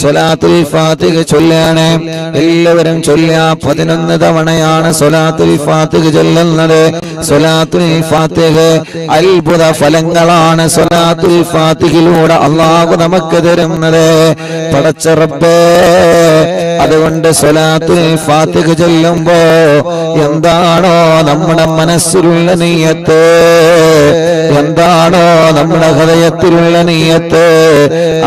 സ്വലാത്തുൽ ഫാത്തിഹ ചൊല്ലാണ്. എല്ലാവരും ചൊല്ലുക. 11 തവണയാണ് സ്വലാത്തുൽ ഫാത്തിഹ ചൊല്ലുന്നത്. സ്വലാത്തുൽ ഫാത്തിഹ അത്ഭുത ഫലങ്ങളാണ് സ്വലാത്തുൽ ഫാത്തിഹയിലൂടെ അല്ലാഹു നമുക്ക് തരുന്നത്. പടച്ച റബ്ബേ, അതുകൊണ്ട് സ്വലാത്തുൽ ഫാത്തിഹ ചൊല്ലുമ്പോ എന്താണോ നമ്മുടെ മനസ്സിലുള്ള നിയ്യത്ത്, എന്താണോ നമ്മുടെ ഹൃദയത്തിലുള്ള നിയ്യത്ത്,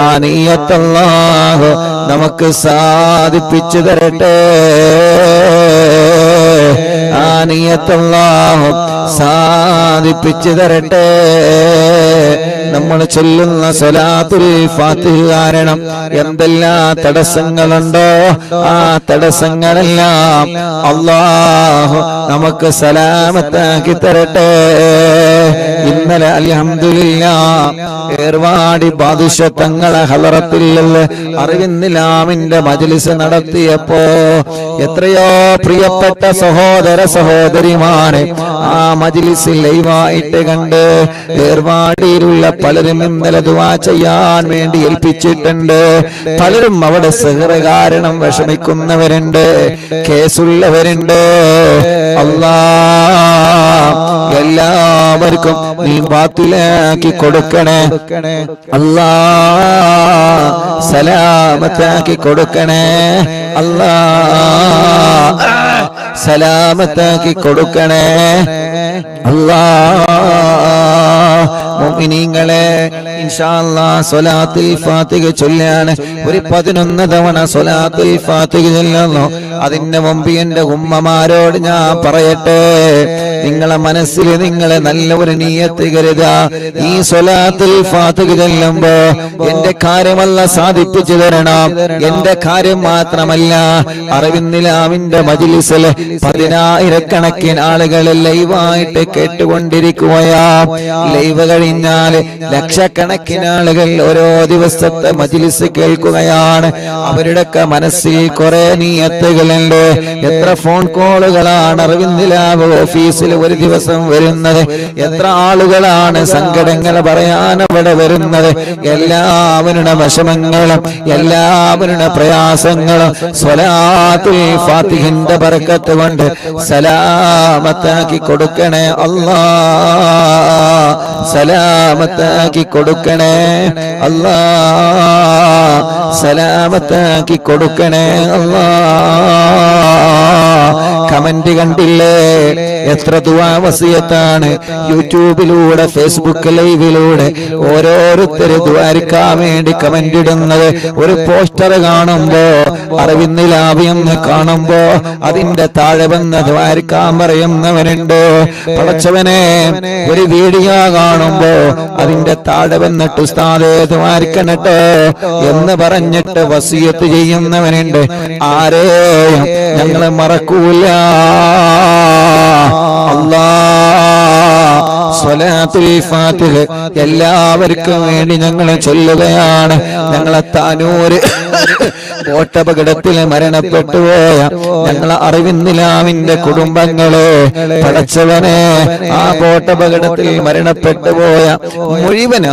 ആ നിയ്യത്ത് അല്ലാഹു നമുക്ക് സാധിപ്പിച്ചു തരട്ടെ. ആ നിയ്യത്ത് അല്ലാഹു സാധിപ്പിച്ചു തരട്ടെ. നമ്മൾ ചൊല്ലുന്ന സ്വലാത്തുൽ ഫാത്തിഹ കാരണം എന്തെല്ലാം തടസ്സങ്ങളുണ്ടോ ആ തടസ്സങ്ങളെല്ലാം അല്ലാഹു നമുക്ക് സലാമത്താക്കി തരട്ടെ. ഇന്നലെ അൽഹംദുലില്ലാഹ് ഏർവാടി ബാദുഷ തങ്ങളെ ഹളറത്തിൽ അറിവിന്നിലാമിന്റെ മജ്ലിസ് നടത്തിയപ്പോ എത്രയോ പ്രിയപ്പെട്ട സഹോദര സഹോദരിമാരെ ആ മജ്ലിസിൽ ലൈവായിട്ട് കണ്ട് ഏർവാടിയിലുള്ള പലരും ഇന്നലെ ദുആ ചെയ്യാൻ വേണ്ടി ഏൽപ്പിച്ചിട്ടുണ്ട്. പലരും അവിടെ സിഹ്റ് കാരണം വിഷമിക്കുന്നവരുണ്ട്, കേസുള്ളവരുണ്ട്. അല്ലാഹ് എല്ലാവർക്കും നീ ബാത്തിലാക്കി കൊടുക്കണേ. അല്ലാഹ് സലാമത്താക്കി കൊടുക്കണേ. അല്ലാഹ് സലാമത്താക്കി കൊടുക്കണേ. അല്ലാഹ് മുഅ്മിനീങ്ങളെ ഇൻഷാ അല്ലാഹ് സ്വലാത്തുൽ ഫാത്തിഹ ചൊല്ലാണ്. ഒരു 11 തവണ സ്വലാത്തുൽ ഫാത്തിഹ ചൊല്ലുന്നു. അതിന്റെ മുമ്പ് എന്റെ ഉമ്മമാരോട് ഞാൻ പറയട്ടെ, നിങ്ങളെ മനസ്സിൽ നിങ്ങളെ നല്ല ഒരു നിയ്യത്ത് കരുതുക. ഈ സ്വലാത്തുൽ ഫാത്തിഹ ചൊല്ലുമ്പോ എന്റെ കാര്യമല്ല സാധിപ്പിച്ചു തരണം. എന്റെ കാര്യം മാത്രമല്ല, അറിവിന്നിലാമിന്റെ മജ്ലിസിൽ 10,000 ആളുകൾ ലൈവായിട്ട് കേട്ടുകൊണ്ടിരിക്കുകയാ. ലൈവ് കഴിഞ്ഞാൽ ലക്ഷക്കണക്കിന് ആളുകൾ ഓരോ ദിവസത്തെ മജ്ലിസ് കേൾക്കുകയാണ്. അവരുടെയൊക്കെ മനസ്സിൽ കുറെ നിയ്യത്തുകളുണ്ട്. എത്ര ഫോൺ കോളുകളാണ് അറിവിന്നിലാവ് ഓഫീസിൽ ഒരു ദിവസം വരുന്നത്. എത്ര ആളുകളാണ് സങ്കടങ്ങൾ പറയാൻ അവിടെ വരുന്നത്. എല്ലാവരുടെ വിഷമങ്ങളും എല്ലാവരുടെ പ്രയാസങ്ങളും സ്വലാത്തുൽ ഫാത്തിഹിന്റെ ബറക്കത്ത് കൊണ്ട് സലാമത്താക്കി കൊടുക്കണേ. അല്ലാഹ് സലാമത്താക്കി കൊടുക്കണേ. അല്ലാഹ് സലാമത്താക്കി കൊടുക്കണേ. അല്ലാഹ് കമന്റ് കണ്ടില്ലേ? എത്ര ദുആ വസിയത്താണ് യൂട്യൂബിലൂടെ ഫേസ്ബുക്ക് ലൈവിലൂടെ ഓരോരുത്തര് ദുആരിക്കാൻ വേണ്ടി കമന്റ് ഇടുന്നത്. ഒരു പോസ്റ്റർ കാണുമ്പോ അറിവിന്നിലാവ് എന്ന് കാണുമ്പോ അതിന്റെ താഴെ വന്ന് ദുആരിക്കാൻ പറയുന്നവനുണ്ട്. പടച്ചവനെ, ഒരു വീഡിയോ കാണുമ്പോ അതിന്റെ താഴെ വന്നിട്ട് ഉസ്താദേ ദുആരിക്കണട്ടോ എന്ന് പറഞ്ഞിട്ട് വസിയത്ത് ചെയ്യുന്നവനുണ്ട്. ആരെയും ഞങ്ങളെ മറക്കൂല. അല്ലാഹ് സ്വലാത്തുൽ ഫാത്തിഹ എല്ലാവർക്കും വേണ്ടി ഞങ്ങൾ ചൊല്ലുകയാണ്. ഞങ്ങളെ താനൂര് ബോട്ടപകടത്തിൽ മരണപ്പെട്ടുപോയ ഞങ്ങളെ അറിവിന്നിലാമിന്റെ കുടുംബങ്ങളെ പടച്ചവനെ, ആ ബോട്ടപകടത്തിൽ മരണപ്പെട്ടുപോയ മുഴുവൻ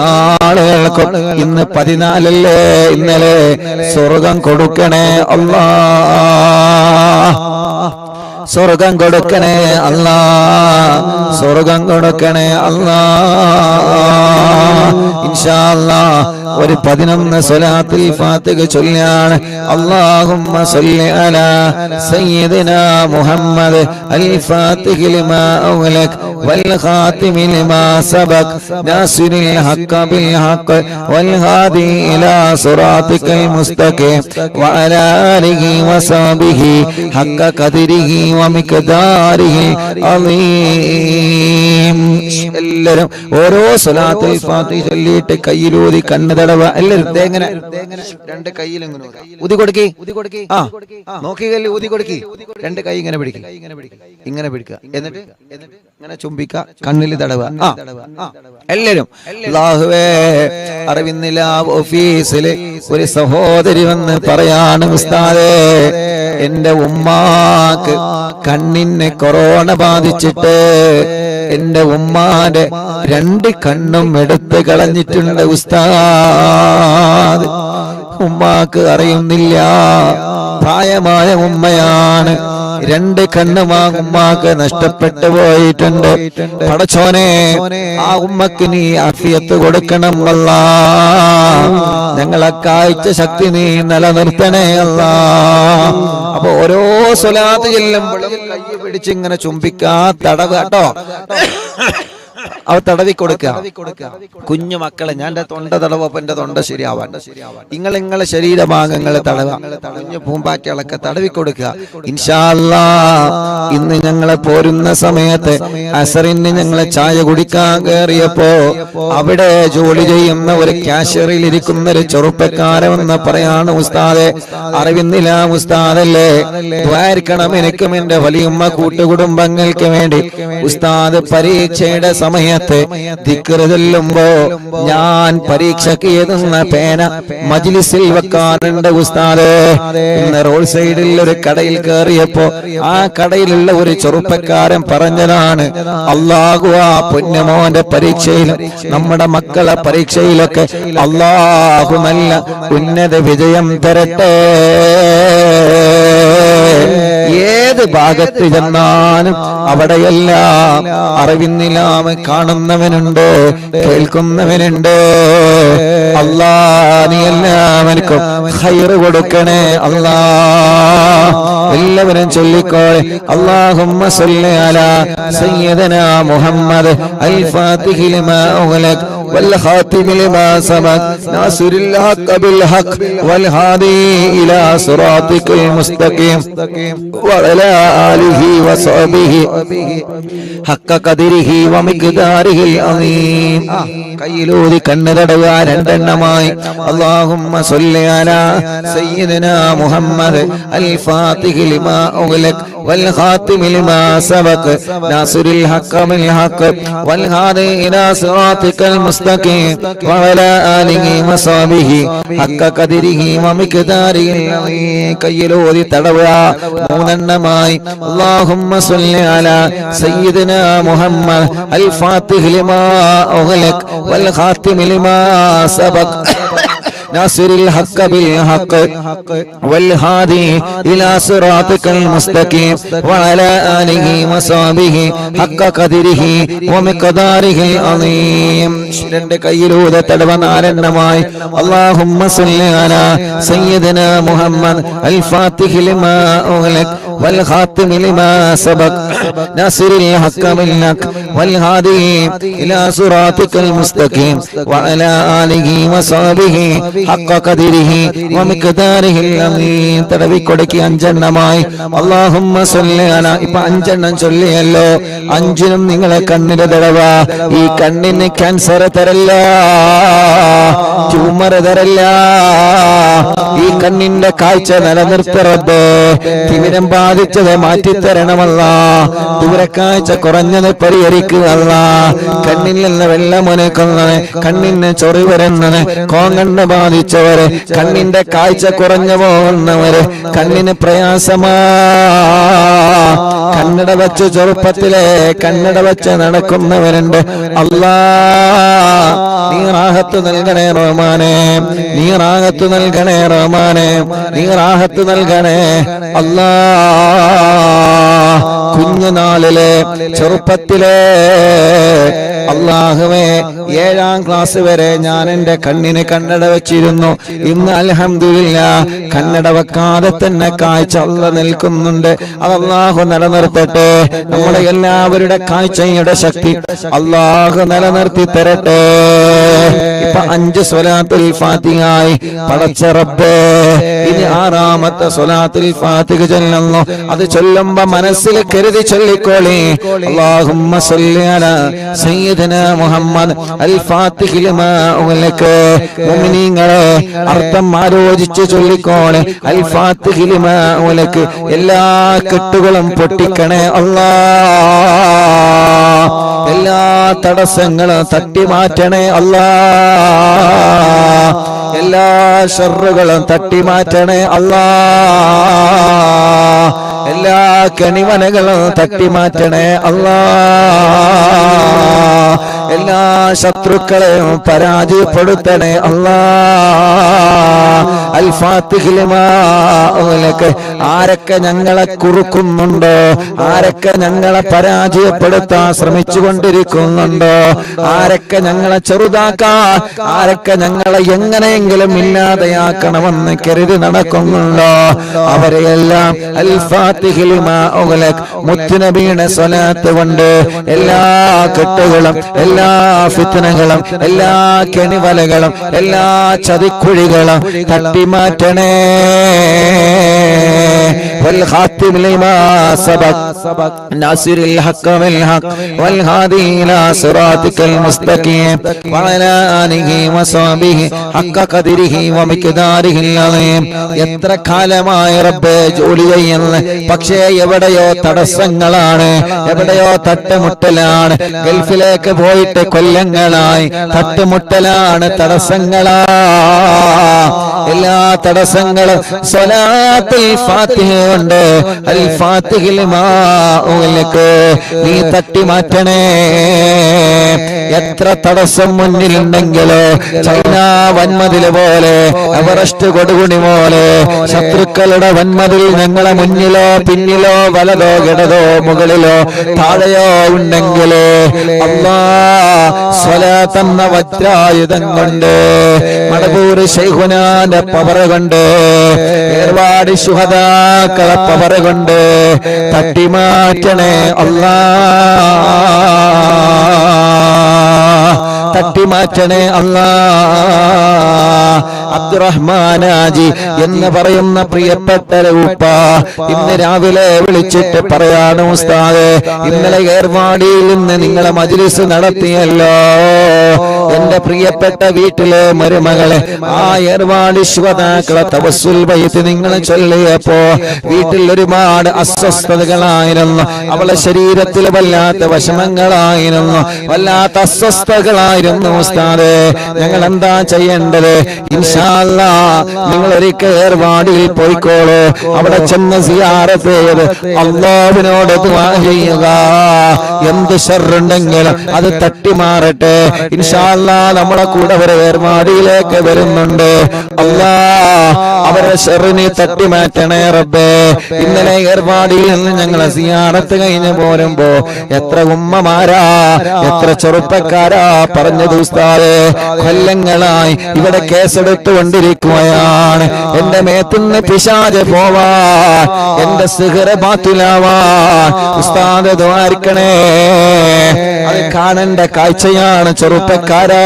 ആളുകൾക്കും ഇന്ന് 14 ഇന്നലെ സ്വർഗം കൊടുക്കണേ. അല്ലാഹ് സ്വർഗം കൊടുക്കണേ. അല്ലാഹ് സ്വർഗം കൊടുക്കണേ. അല്ലാഹ് ഇൻഷാ അല്ലാഹ് ഒരു 11 സ്വലാത്തുൽ ഫാത്തിഹ ചൊല്ലാണ്. അല്ലാഹുമ്മ സ്വല്ലി അലാ സയ്യിദിനാ മുഹമ്മദ് അൽ ഫാത്തിഹി ലിമാ ഉഗ്ലഖ് വൽ ഖാതിമി ലിമാ സബഖ് നാസിറിൽ ഹഖ് ബിൽ ഹഖ് വൽ ഹാദി ഇലാ സിറാത്തിക്കൽ മുസ്തഖീം വഅലാ ആലിഹി വസഹ്ബിഹി ഹഖ ഖദരിഹി വമിഖ്ദാരിഹി അളീം. എല്ലാവരും ഓരോ സ്വലാത്തുൽ ഫാത്തിഹ ചൊല്ലിയിട്ട് കയ്യിലൂതി കണ്ണ് തടവ. എല്ലാവരും ഇങ്ങനെ 2 കൈയിലും ഊതി കൊടുക്കി. ആ നോക്കിയല്ലേ, ഊതി കൊടുക്കി. 2 കൈ ഇങ്ങനെ പിടിക്കുക, ഇങ്ങനെ പിടിക്കുക. എന്നിട്ട് ഇങ്ങനെ ചുംബിക്ക, കണ്ണിൽ തടവ. എല്ലാവരും അല്ലാഹുവേ, അറിവിന്നിലാവ് ഓഫീസില് ഒരു സഹോദരി വന്ന് പറയാണ്, ഉസ്താദേ എന്റെ ഉമ്മാക്ക് കണ്ണിന് കൊറോണ ബാധിച്ചിട്ട് എന്റെ ഉമ്മാന്റെ 2 കണ്ണും എടുത്ത് കളഞ്ഞിട്ടുണ്ട് ഉസ്താദ്. ഉമ്മാക്ക് അറിയുന്നില്ല. പ്രായമായ ഉമ്മയാണ്. 2 കണ്ണുമാ ഉമ്മാക്ക് നഷ്ടപ്പെട്ടു പോയിട്ടുണ്ട്. പടച്ചോനെ, ആ ഉമ്മക്ക് നീ ആഫിയത്ത് കൊടുക്കണം അല്ലാ. ഞങ്ങളെ കാഴ്ച ശക്തി നീ നിലനിർത്തണേ അല്ലാ. അപ്പൊ ഓരോ സ്വലാത്ത് ചെല്ലുമ്പോഴും കൈ പിടിച്ചിങ്ങനെ ചുംബിക്കാ, തടവ് കേട്ടോ, അവ തടവി കൊടുക്കുക. കുഞ്ഞു മക്കളെ, ഞാൻ എന്റെ തൊണ്ട തടവപ്പോ എന്റെ തൊണ്ട ശരിയാവാൻ നിങ്ങളെ ശരീരഭാഗങ്ങളെ തടവ, കുഞ്ഞു പൂമ്പാറ്റകളൊക്കെ തടവി കൊടുക്കുക. ഇൻഷാ അല്ലാഹ് ഇന്ന് ഞങ്ങളെ പോരുന്ന സമയത്ത് അസറിന് ഞങ്ങളെ ചായ കുടിക്കാൻ കയറിയപ്പോ അവിടെ ജോലി ചെയ്യുന്ന ഒരു കാഷ്യറിൽ ഇരിക്കുന്ന ഒരു ചെറുപ്പക്കാരെന്ന് പറയാണ്, ഉസ്താദെ, അറിവിന്നില്ല ഉസ്താദല്ലേ, ദ്വാരിക്കണം എനിക്കും എന്റെ വലിയമ്മ കൂട്ടുകുടുംബങ്ങൾക്ക് വേണ്ടി. ഉസ്താദ് പരീക്ഷയുടെ സമയത്ത് ദിക്ർ ചൊല്ലുമ്പോ ഞാൻ പരീക്ഷയ്ക്ക് എഴുതുന്ന പേന മജ്ലിസിൽ വെക്കാറുണ്ട് ഉസ്താദേ. ഇന്ന് റോഡ് സൈഡിൽ ഒരു കടയിൽ കയറിയപ്പോ ആ കടയിലുള്ള ഒരു ചെറുപ്പക്കാരൻ പറഞ്ഞതാണ്, അല്ലാഹു ആ പൊന്നുമോന്റെ പരീക്ഷയിലും നമ്മുടെ മക്കളെ പരീക്ഷയിലൊക്കെ അല്ലാഹു നല്ല ഉന്നത വിജയം തരട്ടെ. ഏത് ഭാഗത്ത് ചെന്നാലും അവിടെയെല്ലാം അറിവിന്നിലാമ കാണുന്നവനുണ്ട്, കേൾക്കുന്നവനുണ്ട്. അല്ലാ, നീ എല്ലാവർക്കും ഖൈർ കൊടുക്കണേ അല്ലാ. എല്ലാവരും ചൊല്ലിക്കോളെ, അല്ലാഹുമ്മ സ്വല്ലി അലാ സയ്യിദനാ മുഹമ്മദ് അൽ ഫാത്തിഹി ലിമാ ഉഗ്ലഖ് വൽ ഖാതിമി ലിമാ സബഖ് നാസിറുൽ ഹഖ് ബിൽ ഹഖ് വൽ ഹാദി ഇലാ സിറാത്തിക്കൽ മുസ്തഖീം വഅലാ ആലിഹി വസഹ്ബിഹി ഹഖ ഖദരിഹി വമിഖ്ദാരിഹിൽ അസീം. കയ്യിലൂതി കണ്ണുതടവുക 2 എണ്ണമായി. അല്ലാഹുമ്മ സ്വല്ലി അലാ സയ്യിദനാ മുഹമ്മദ് അൽ ഫാത്തിഹി ലിമാ ഉഗ്ലഖ് വൽ ഖാതിമി ലിമാ സബഖ് നാസിറുൽ ഹഖ് ബിൽ ഹഖ് വൽ ഹാദി ഇലാ സിറാത്തിക്കൽ മുസ്തഖീം വഅലാ ആലിഹി വസഹ്ബിഹി ഹഖ ഖദരിഹി വമിഖ്ദാരിഹിൽ അസീം. കയ്യിലൂതി തടവുക 3 എണ്ണമായി. അല്ലാഹുമ്മ സ്വല്ലി അലാ സയ്യിദനാ മുഹമ്മദ് അൽ ഫാത്തിഹി ലിമാ ഉഗ്ലഖ് വൽ ഖാതിമി ലിമാ സബഖ് നാസിറുൽ ഹഖ് ബിൽ ഹഖ് വൽ ഹാദി ഇലാ സിറാത്തിക്കൽ മുസ്തഖീം വഅലാ ആലിഹി വസഹ്ബിഹി ഹഖ ഖദരിഹി വമിഖ്ദാരിഹിൽ അസീം. 2 കയ്യിലൂടെ തടവ 4 എണ്ണമായി. അല്ലാഹുമ്മ സ്വല്ലി അലാ സയ്യിദനാ മുഹമ്മദ് അൽ ഫാത്തിഹി ലിമാ ഉഗ്ലഖ് വൽ ഖാതിമി ലിമാ സബഖ് നാസിറുൽ ഹഖ് ബിൽ ഹഖ് വൽ ഹാദി ഇലാ സിറാത്തിക്കൽ മുസ്തഖീം വഅലാ ആലിഹി വസഹ്ബിഹി ഹഖ ഖദരിഹി വമിഖ്ദാരിഹിൽ അസീം. തടവി കൊടുക്കി 5 എണ്ണമായി. അല്ലാഹുമ്മ സ്വല്ലി അലാ. ഇപ്പൊ 5 എണ്ണം ചൊല്ലിയല്ലോ. 5നും നിങ്ങളെ കണ്ണിന് തടവ. ഈ കണ്ണിന് ക്യാൻസർ തരല്ല, ട്യൂമർ തരല്ല. ഈ കണ്ണിന്റെ കാഴ്ച നിലനിർത്തറബ്. തിമിരം ബാധിച്ചത് മാറ്റിത്തരണമല്ല. ദൂരക്കാഴ്ച കുറഞ്ഞത് പരിഹരിക്കുകയല്ല. കണ്ണിൽ നിന്ന് വെള്ളമുനക്കുന്നത്, കണ്ണിന് ചൊറി വരുന്നത്, കോങ്കണ്ണ് ബാധിച്ചവര്, കണ്ണിന്റെ കാഴ്ച കുറഞ്ഞു പോകുന്നവര്, കണ്ണിന് പ്രയാസമാ. കണ്ണട വെച്ച് ചെറുപ്പത്തിലെ കണ്ണട വെച്ച് നടക്കുന്നവരുണ്ട്. അല്ലാ, നീ റാഹത്ത് നൽകണേ റഹ്മാനേ, നീ റാഹത്ത് നൽകണേ റഹ്മാനേ, നീ റാഹത്ത് നൽകണേ അല്ലാ. കുഞ്ഞുനാളിലെ ചെറുപ്പത്തിലെ അല്ലാഹുവേ 7ാം ക്ലാസ് വരെ ഞാൻ എന്റെ കണ്ണിന് കണ്ണട വെച്ചിരുന്നു. ഇന്ന് അൽഹംദുലില്ലാഹ് കണ്ണട വെക്കാതെ തന്നെ കാഴ്ച അല്ലാഹ് നിൽക്കുന്നുണ്ട്. അത് അല്ലാഹു നിലനിർത്തട്ടെ. നമ്മുടെ എല്ലാവരുടെ കാഴ്ചയുടെ ശക്തി അല്ലാഹു നിലനിർത്തി തരട്ടെ. ഇപ്പൊ 5 സ്വലാത്തുൽ ഫാത്തിഹായി. പടച്ച റബ്ബേ, ഇനി 6ാമത്തെ സ്വലാത്തുൽ ഫാത്തിഹ ചൊല്ലുന്നു. അത് ചൊല്ലുമ്പോ മനസ്സിൽ കരുതി ചൊല്ലിക്കോളി. അല്ലാഹുമ്മ സ്വല്ലി അലാ സയ്യിദനാ മുഹമ്മദ് അൽ ഫാത്തിഹി ലിമാ ഉഗ്ലഖ്. മുഅ്മിനീങ്ങളെ, അർത്ഥം ആലോചിച്ച് ചൊല്ലിക്കോളി. അൽ ഫാത്തിഹി ലിമാ ഉഗ്ലഖ്. എല്ലാ കെട്ടുകളും പൊട്ടിക്കണേ അല്ലാ. എല്ലാ തടസ്സങ്ങളും തട്ടി മാറ്റണേ അല്ലാ. എല്ലാ ഷർറുകളും തട്ടി മാറ്റണേ അല്ലാ. എല്ലാ കണിമനകളും തട്ടി മാറ്റണേ അല്ലാ. എല്ലാ ശത്രുക്കളെയും പരാജയപ്പെടുത്തണേ അല്ലാ. അൽ ഫാത്തിഹി ലിമാ ഉഗ്ലിഖ്. ആരൊക്കെ ഞങ്ങളെ കുറുക്കുന്നുണ്ടോ, ആരൊക്കെ ഞങ്ങളെ പരാജയപ്പെടുത്താൻ ശ്രമിച്ചു കൊണ്ടിരിക്കുന്നുണ്ടോ, ആരൊക്കെ ഞങ്ങളെ ചെറുതാക്കാൻ, ആരൊക്കെ ഞങ്ങളെ എങ്ങനെയെങ്കിലും ഇല്ലാതെയാക്കണമെന്ന് കരുതി നടക്കുന്നുണ്ടോ, അവരെയെല്ലാം അൽ ഫാത്തിഹി ലിമാ ഉഗ്ലിഖ് മുത്തുനബിയുടെ സ്വലാത്ത് കൊണ്ട് എല്ലാ കെട്ടുകളും എല്ലാ ഫിത്നകളും എല്ലാ കെണിവലകളും എല്ലാ ചതിക്കുഴികളും തട്ടിമാറ്റണേ. والخاتم لما سبق ناصر الحق بالحق والهادي إلى صراطك المستقيم وعلى آله وصحبه حق قدره ومقداره العظيم. എത്ര കാലമായി റബ്ബേ ജോലി ചെയ്യുന്നു, പക്ഷേ എവിടെയോ തടസ്സങ്ങളാണ്, എവിടെയോ തട്ടുമുട്ടലാണ്. ഗൾഫിലേക്ക് പോയിട്ട് കൊല്ലങ്ങളായി, തട്ടുമുട്ടലാണ്, തടസ്സങ്ങളാ. എല്ലാ തടസ്സങ്ങളും സ്വലാത്തുൽ ഫാത്തിഹ കൊണ്ട് അൽ ഫാത്തിഹി ലിമാ ഉഗ്ലിഖ് നീ തട്ടി മാറ്റണേ. എത്ര തടസ്സം മുന്നിലുണ്ടെങ്കിലോ, ചൈന വൻമതില് പോലെ, എവറസ്റ്റ് കൊടുകുണി പോലെ ശത്രുക്കളുടെ വൻമതിൽ ഞങ്ങളെ മുന്നിലോ പിന്നിലോ വലതോ ഇടതോ മുകളിലോ താഴെയോ ഉണ്ടെങ്കിലേ അല്ലാ സ്വലാത്തെന്ന വജ്രായുധം കൊണ്ട്, മടവൂർ ശൈഖുനാന്റെ പവർ കൊണ്ട്, ഏർവാടി ശുഹദാക്കളെ പവർ കൊണ്ട് തട്ടിമാറ്റണേ അല്ലാ, തട്ടിമാറ്റണേ അല്ലാ. അബ്ദുറഹ്മാനാജി എന്ന് പറയുന്ന പ്രിയപ്പെട്ട ഉപ്പ ഇന്ന് രാവിലെ വിളിച്ചിട്ട് പറയാണ്, ഉസ്താദേ ഇന്നലെ ഏർവാടിയിൽ നിന്ന് നിങ്ങളെ മജ്ലിസ് നടത്തിയല്ലോ, എന്റെ പ്രിയപ്പെട്ട വീട്ടിലെ മരുമകളെ ആ ഏർവാടി ശുഹദാക്കളെ തവസ്സുൽ ബൈത്ത് നിങ്ങൾ ചൊല്ലിയപ്പോ വീട്ടിൽ ഒരുപാട് അസ്വസ്ഥതകളായിരുന്നു, അവളെ ശരീരത്തിൽ വല്ലാത്ത വിഷമങ്ങളായിരുന്നു, വല്ലാത്ത അസ്വസ്ഥതകളായിരുന്നു. ഉസ്താദേ ഞങ്ങൾ എന്താ ചെയ്യേണ്ടത്? ഇൻഷാ അല്ലാഹ് നിങ്ങൾ ഒരിക്കൽ ഏർവാടിയിൽ പോയിക്കോളൂ, അവിടെ ചെന്ന് സിയാറത്ത് ചെയ്ത് അല്ലാഹുവിനോട് ദുആ ചെയ്യുക, എന്ത് ശർറുണ്ടെങ്കിലും അത് തട്ടി മാറട്ടെ. ഇൻഷാ അല്ലാഹ് നമ്മളെ കൂടെ ഒരു ഏർവാടിയിലേക്ക് വരുന്നുണ്ട്. അല്ലാഹ് അവരെ ശർറിനെ തട്ടി മാറ്റണേ റബ്ബേ. ഇന്നലെ ഏർവാടിയിൽ നിന്ന് ഞങ്ങളെ സിയാറത്ത് കഴിഞ്ഞ് പോരുമ്പോ എത്ര ഉമ്മമാരാ, എത്ര ചെറുപ്പക്കാരാ പറഞ്ഞത്, ഉസ്താദേ കൊല്ലങ്ങളായി ഇവിടെ കേസെടുത്തുകൊണ്ടിരിക്കുകയാണ്, എന്റെ മേത്തുനിന്ന് പിശാച് പോവാൻ, എന്റെ സിഹ്റ് ബാത്തിലാവാൻ ഉസ്താദ് ദ്വാരിക്കണേ. അത് കാണേണ്ട കാഴ്ചയാണ് ചെറുപ്പക്കാരാ.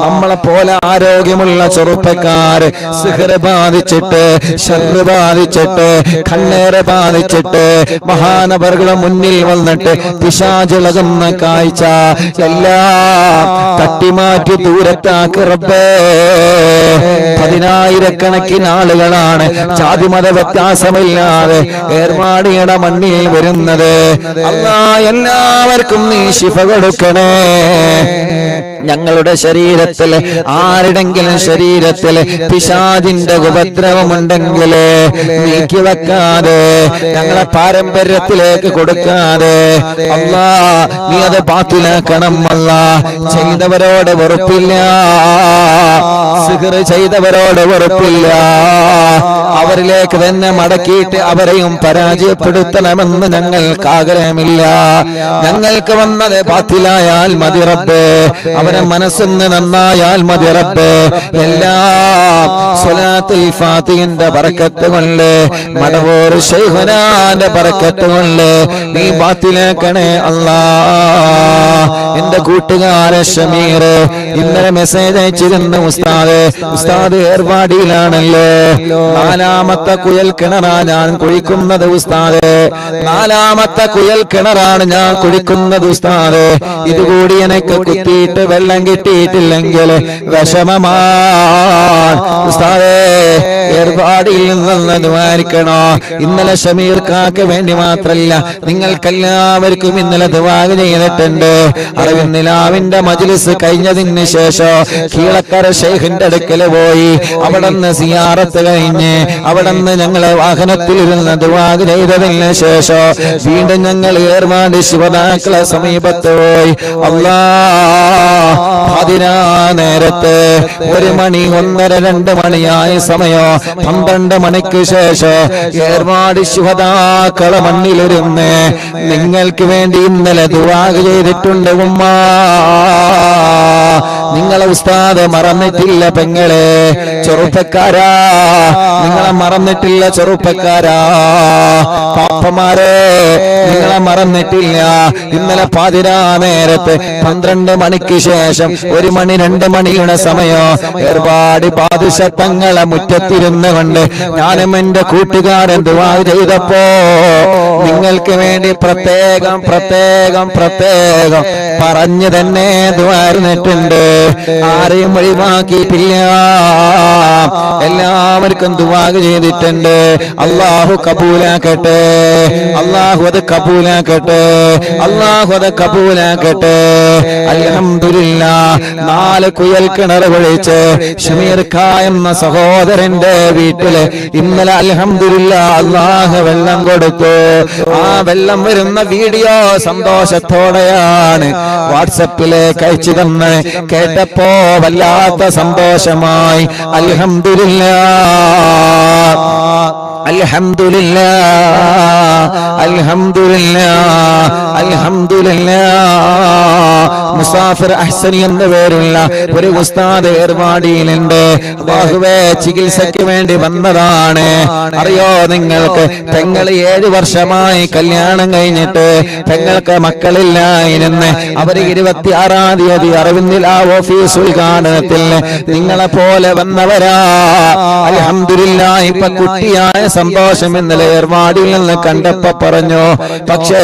നമ്മളെ പോലെ ആരോഗ്യമുള്ള ചെറുപ്പക്കാര് സിഹ്റ് ബാധിച്ചിട്ട്, ശർറ് ബാധിച്ചിട്ട്, കണ്ണേറ് ബാധിച്ചിട്ട് മഹാനവറുകളുടെ മുന്നിൽ വന്നിട്ട് പിശാചിളകുന്ന കാഴ്ച എല്ലാം തട്ടിമാറ്റി ദൂരത്താക്ക് റബ്ബേ. പതിനായിരക്കണക്കിന് ആളുകളാണ് ജാതിമത വ്യത്യാസമില്ലാതെ ഏർവാടിയുടെ മണ്ണിൽ വരുന്നത്. അല്ലാഹ് എല്ലാവർക്കും നീ ശിഫ കൊടുക്കണേ. ഞങ്ങളുടെ ശരീരത്തിൽ ആരുടെങ്കിലും ശരീരത്തിൽ പിശാചിന്റെ ഉപദ്രവമുണ്ടെങ്കിൽ നീക്കി വെക്കാതെ, ഞങ്ങളെ പാരമ്പര്യത്തിലേക്ക് കൊടുക്കാതെ അല്ലാഹ് നീ അത് ബാത്തിലാക്കണം. അല്ലാഹ് ചെയ്തവരോട് വെറുപ്പില്ല, സിഹ്റ് ചെയ്തവരോട് വെറുപ്പില്ല, അവരിലേക്ക് തന്നെ മടക്കിയിട്ട് അവരെയും പരാജയപ്പെടുത്തണമെന്ന് ഞങ്ങൾക്ക് ആഗ്രഹമില്ല. ഞങ്ങൾക്ക് വന്നത് ബാത്തിലായാൽ മതി റബ്ബേ, അവരെ മനസ്സൊന്ന് നന്നായാൽ മതി റബ്ബേ. എല്ലാം സ്വലാത്തുൽ ഫാത്തിഹിന്റെ ബറക്കത്ത് കൊണ്ട്, മടവൂർ ശൈഖുനാന്റെ ബറക്കത്ത് കൊണ്ട് നീ ബാത്തിലാക്കണേ അല്ലാഹ്. എന്റെ കൂട്ടുകാരൻ ഷമീർ ഇന്നലെ മെസ്സേജ് അയച്ചിരുന്നു, ഉസ്താദ് ഏർവാടിയിലാണല്ലോ, നാലാമത്തെ കുയൽ കിണറാ ഞാൻ കുഴിക്കുന്നത് ഉസ്താദ്, നാലാമത്തെ കുയൽ കിണറാണ് ഞാൻ കുഴിക്കുന്നത് ഉസ്താദ്, ഇതുകൂടി എനിക്ക് കുത്തിയിട്ട് വെള്ളം കിട്ടിയിട്ടില്ലെങ്കിൽ വിഷമമാണ് ഉസ്താദേ. പരിപാടിയിൽ നിന്ന് ദ്വാരിക്കണോ. ഇന്നലെ ഷമീർ കാക്ക് വേണ്ടി മാത്രല്ല, നിങ്ങൾക്കെല്ലാവർക്കും ഇന്നലെ ദുആ ചെയ്തിട്ടുണ്ട്. അറിവിന്നിലാവിന്റെ മജ്ലിസ് കഴിഞ്ഞതിന് ശേഷം കീഴക്കര ശൈഖിന്റെ അടുക്കൽ പോയി അവിടുന്ന് സിയാറത്ത് കഴിഞ്ഞ് അവിടുന്ന് ഞങ്ങളെ വാഹനത്തിലിരുന്ന് ദുആ ചെയ്തതിന് ശേഷം വീണ്ടും ഞങ്ങൾ ഏർവാടി ശിവദാക്കളെ സമീപത്ത് പോയി. അതിനാ നേരത്ത് 1 മണി 1:30 2 മണിയായ സമയം 12 മണിക്ക് ശേഷം ഏർവാടി ശിവദാക്കളെ മണ്ണിലിരുന്ന് നിങ്ങൾക്ക് വേണ്ടി ഇന്നലെ ദുആ ചെയ്തിട്ടുണ്ട് ഉമ്മ. നിങ്ങളെ ഉസ്താദ് മറന്നിട്ടില്ല പെങ്ങളെ, ചെറുപ്പക്കാരാ നിങ്ങളെ മറന്നിട്ടില്ല, ചെറുപ്പക്കാരാ പാപ്പമാരെ നിങ്ങളെ മറന്നിട്ടില്ല. ഇന്നലെ പാതിരാ നേരത്ത് 12 മണിക്ക് ശേഷം 1 മണി 2 മണിയുടെ സമയം ഏർപാടി പാദുഷത്തങ്ങളെ മുറ്റത്തിരുന്ന് കൊണ്ട് ഞാനും എന്റെ കൂട്ടുകാരൻ ദുആ ചെയ്തപ്പോ നിങ്ങൾക്ക് വേണ്ടി പ്രത്യേകം പ്രത്യേകം പ്രത്യേകം പറഞ്ഞു തന്നെ ദുആർന്നിട്ടുണ്ട്. ആരെയും ഒഴിവാക്കിയിട്ടില്ല, എല്ലാവർക്കും ദുആ ചെയ്തിട്ടുണ്ട്. അല്ലാഹു കബൂലാക്കട്ടെ, അല്ലാഹു അത് കബൂലാക്കട്ടെ, അല്ലാഹു അത് കബൂലാക്കട്ടെ. അൽഹംദുലില്ലാഹ് 4 കുയൽ കിണർ ഒഴിച്ച് ഷമീർ ഖാ എന്ന സഹോദരന്റെ വീട്ടില് ഇന്നലെ അൽഹംദുലില്ലാഹ് അല്ലാഹു വെള്ളം കൊടുത്തു. ആ വെള്ളം വരുന്ന വീഡിയോ സന്തോഷത്തോടെയാണ് വാട്സപ്പിലേക്ക് അയച്ചു തന്ന് കേട്ടപ്പോ വല്ലാത്ത സന്തോഷമായി. അൽഹംദുലില്ലാഹ് അൽഹംദുലില്ലാഹ് അൽഹംദുലില്ലാഹ് അൽഹംദുലില്ലാഹ്. മുസാഫിർ അഹ്സനി എന്ന പേരുള്ള ഒരു ഉസ്താദ് ഏർവാടിയിലുണ്ട്. അല്ലാഹുവേ ചികിത്സയ്ക്ക് വേണ്ടി വന്നതാണ്. അറിയോ നിങ്ങൾക്ക്, പെങ്ങൾ 7 വർഷമായി കല്യാണം കഴിഞ്ഞിട്ട് പെങ്ങൾക്ക് മക്കളില്ലായിരുന്നു. അവര് 26-ാം തീയതി അറിവിന്നില്ല ഓഫീസ് ഉദ്ഘാടനത്തിൽ നിങ്ങളെ പോലെ വന്നവരാ. അൽഹംദുലില്ലാഹ് ഇപ്പൊ കുട്ടിയായ സന്തോഷം ഇന്നലെ ഏർവാടിയിൽ നിന്ന് കണ്ടപ്പോ പറഞ്ഞു. പക്ഷേ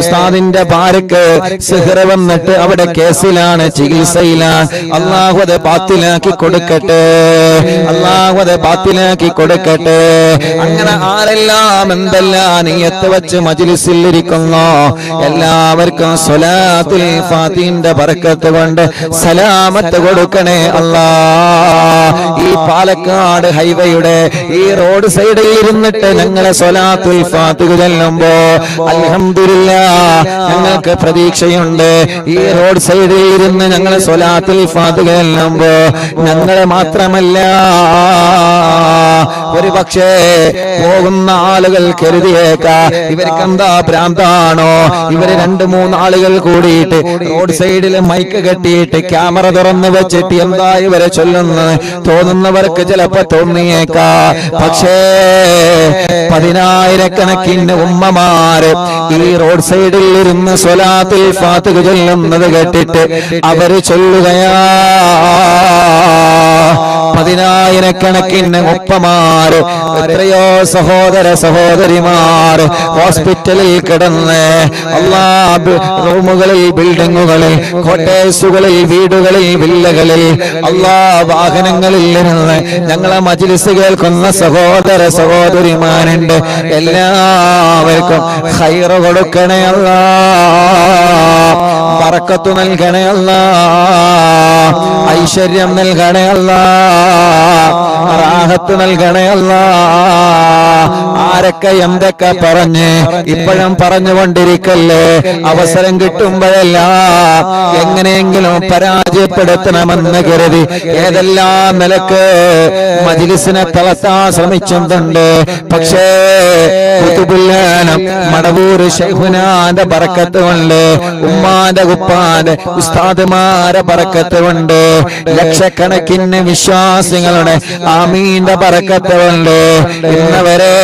ഉസ്താദിന്റെ ഭാര്യക്ക് സിഹ്ർ വന്നിട്ട് അവിടെ കേസിലാണ്, ചികിത്സയിലാണ്. അല്ലാഹു അത് ബാത്തിലാക്കി കൊടുക്കട്ടെ, അല്ലാഹു അത് ബാത്തിലാക്കി കൊടുക്കട്ടെ. അങ്ങനെ ആരെല്ലാം എന്തെല്ലാം നിയത്ത് വെച്ച് മജ്ലിസിൽ ഇരിക്കുന്നു എല്ലാവർക്കും സ്വലാത്തുൽ ഫാത്തിഹിന്റെ ബറക്കത്ത് കൊണ്ട് സലാമത്ത് കൊടുക്കണേ അല്ലാഹ്. ഈ പാലക്കാട് ഹൈവേയുടെ ഈ റോഡ് സൈഡിൽ ഇരുന്നിട്ട് ഞങ്ങളെ സ്വലാത്തുൽ ഫാത്തിഹ ചൊല്ലുമ്പോ അൽഹംദുലില്ലാഹ് ഞങ്ങൾക്ക് പ്രതീക്ഷയുണ്ട്. ഈ റോഡ് സൈഡിൽ ഇരുന്ന് ഞങ്ങളെ സ്വലാത്തുൽ ഫാത്തിഹ ചൊല്ലുമ്പോ ഞങ്ങളെ മാത്രമല്ല, ഒരു പക്ഷേ പോകുന്ന ആളുകൾ കരുതിയേക്കാം ഇവർക്ക് എന്താ ഭ്രാന്താണോ, ഇവര് 2-3 ആളുകൾ കൂടിയിട്ട് റോഡ് സൈഡിൽ മൈക്ക് കെട്ടിയിട്ട് ക്യാമറ തുറന്ന് വെച്ചിട്ട് എന്താ ഇവരെ ചൊല്ലുന്നത് തോന്നുന്നവർക്ക് ചിലപ്പോ തോന്നിയേക്കാം. പക്ഷേ 10,000-കണക്കിന് ഉമ്മമാര് ഈ റോഡ് സൈഡിൽ ഇരുന്ന് സ്വലാത്തുൽ ഫാത്തിഹ ചൊല്ലുന്നത് കേട്ടിട്ട് അവര് ചൊല്ലുകയാ. 10,000-കണക്കിന് ഉപ്പമാര്, എത്രയോ സഹോദര സഹോദരിമാർ ഹോസ്പിറ്റലിൽ കിടന്ന് റൂമുകളിൽ, ബിൽഡിങ്ങുകളിൽ, കോട്ടേഴ്സുകളിൽ, വീടുകളിൽ, വില്ലകളിൽ, വാഹനങ്ങളിൽ ഇരുന്ന് ഞങ്ങളെ മജ്ലിസ് കേൾക്കുന്ന സഹോദര സഹോദരിമാരുണ്ട്. എല്ലാവർക്കും ഖൈർ കൊടുക്കണേ അല്ലാഹ്, ബറക്കത്ത് നൽകണേ അല്ലാഹ്, ഐശ്വര്യം നൽകണേ അല്ലാഹ്, റാഹത്ത് നൽകണേ അല്ലാഹ്. ആരൊക്കെ എന്തൊക്കെ പറഞ്ഞ് ഇപ്പോഴും പറഞ്ഞുകൊണ്ടിരിക്കല്ലേ, അവസരം കിട്ടുമ്പോഴെല്ലാം എങ്ങനെയെങ്കിലും പരാജയപ്പെടുത്തണമെന്ന് കരുതി ഏതെല്ലാം നിലക്ക് മജ്ലിസിനെ തളർത്താൻ ശ്രമിച്ചിട്ടുണ്ട്. പക്ഷേ മടവൂർ ശൈഖുനാന്റെ ബറക്കത്ത് കൊണ്ട്, ഉമ്മാന്റെ ഉപ്പാന്റെ ഉസ്താദുമാരെ ബറക്കത്ത് കൊണ്ട്, ലക്ഷക്കണക്കിന് വിശ്വാസികളുടെ ആമീന്റെ ബറക്കത്ത് കൊണ്ട് ഇന്നവരെ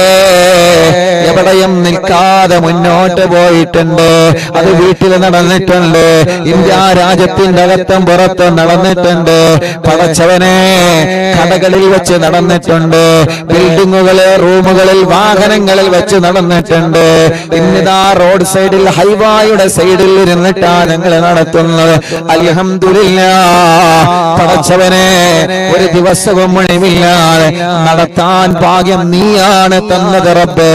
എവിടെയും നിൽക്കാതെ മുന്നോട്ട് പോയിട്ടുണ്ട്. അത് വീട്ടിൽ നടന്നിട്ടുണ്ട്, ഇന്ത്യ രാജ്യത്തിന്റെ അകത്തും പുറത്തും നടന്നിട്ടുണ്ട്. പടച്ചവനെ കടകളിൽ വെച്ച് നടന്നിട്ടുണ്ട്, ബിൽഡിങ്ങുകളിൽ, റൂമുകളിൽ, വാഹനങ്ങളിൽ വെച്ച് നടന്നിട്ടുണ്ട്. ഇന്നിതാ റോഡ് സൈഡിൽ, ഹൈവായുടെ സൈഡിൽ ഇരുന്നിട്ടാണ് ഞങ്ങൾ നടത്തുന്നത്. അൽഹംദുലില്ലാഹ് പടച്ചവനെ ഒരു ദിവസവും ഒഴിവില്ലാതെ നടത്താൻ ഭാഗ്യം നീയാണ് തന്നത് റബ്ബേ.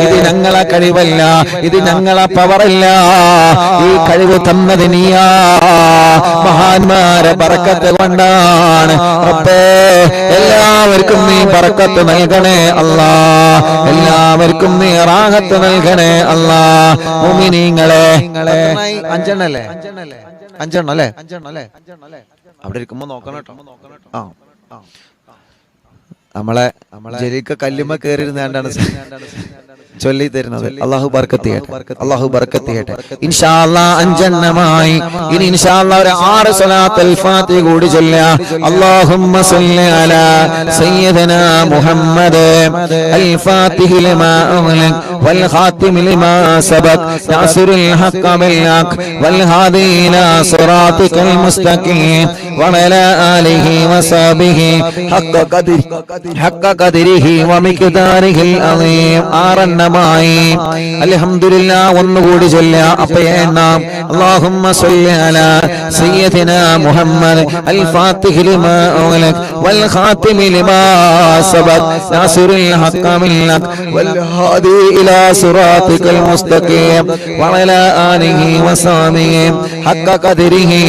ഇത് ഞങ്ങളെ കഴിവല്ല, ഇത് ഞങ്ങളെ പവറല്ല, ഈ കഴിവ് തന്നത് നീയാ. മഹാന്മാരെ ബർക്കത്ത് കൊണ്ടാണ് റബ്ബേ. എല്ലാവർക്കും നീ ബർക്കത്ത് നൽകണേ അല്ലാ, എല്ലാവർക്കും നീ റാഹത്ത് നൽകണേ അല്ലാ. മുഅ്മിനീങ്ങളെ അഞ്ചെണ്ണല്ലേ, അവിടെ ഇരിക്കുമ്പോ നോക്കണം കേട്ടോ. നമ്മളെ ജലീക്ക കല്ലുമ്മ കയറിയിരുന്നാണ്ടാണ് ചൊല്ലി തരുന്നത്. അല്ലാഹു ബർക്കത്ത് ചെയ്യട്ടെ, അല്ലാഹു ബർക്കത്ത് ചെയ്യട്ടെ. ഇൻഷാ അല്ലാഹ് അഞ്ചെണ്ണമായി. ഇനി ഇൻഷാ അല്ലാഹ് ഒരു 6 സ്വലാത്തുൽ ഫാത്തിഹ കൂടി ചൊല്ലുക. അല്ലാഹുമ്മ സ്വല്ലി അലാ സയ്യിദനാ മുഹമ്മദ് അൽ ഫാത്തിഹി ലിമാ ഉഗ്ലിഖ് വൽ ഖാതിമി ലിമാ സബഖ് നാസിറുൽ ഹഖ് ബിൽ ഹഖ് വൽ ഹാദി ഇലാ സിറാതികൽ മുസ്തഖീം വഅലാ ആലിഹി വസഹ്ബിഹി ഹഖ്ക ഖദ്രിഹി വമിഖ്ദാരിഹിൽ അളീം. ആറെണ്ണമായി. അൽഹംദുലില്ലാഹ് ഒന്നുകൂടി ചൊല്ലുക. അപ്പോൾ എണ്ണാം. അല്ലാഹുമ്മ സ്വല്ലി അലാ സയ്യിദിനാ മുഹമ്മദ് അൽ ഫാത്തിഹി ലിമാ ഉഗ്ലിഖ് വൽ ഖാതിമി ലിമാ സബഖ് നാസിറുൽ ഹഖ് ബിൽ ഹഖ് വൽ ഹാദി ഇലാ സിറാതികൽ മുസ്തഖീം വഅലാ ആലിഹി വസഹ്ബിഹി ഹഖ്ക ഖദ്രിഹി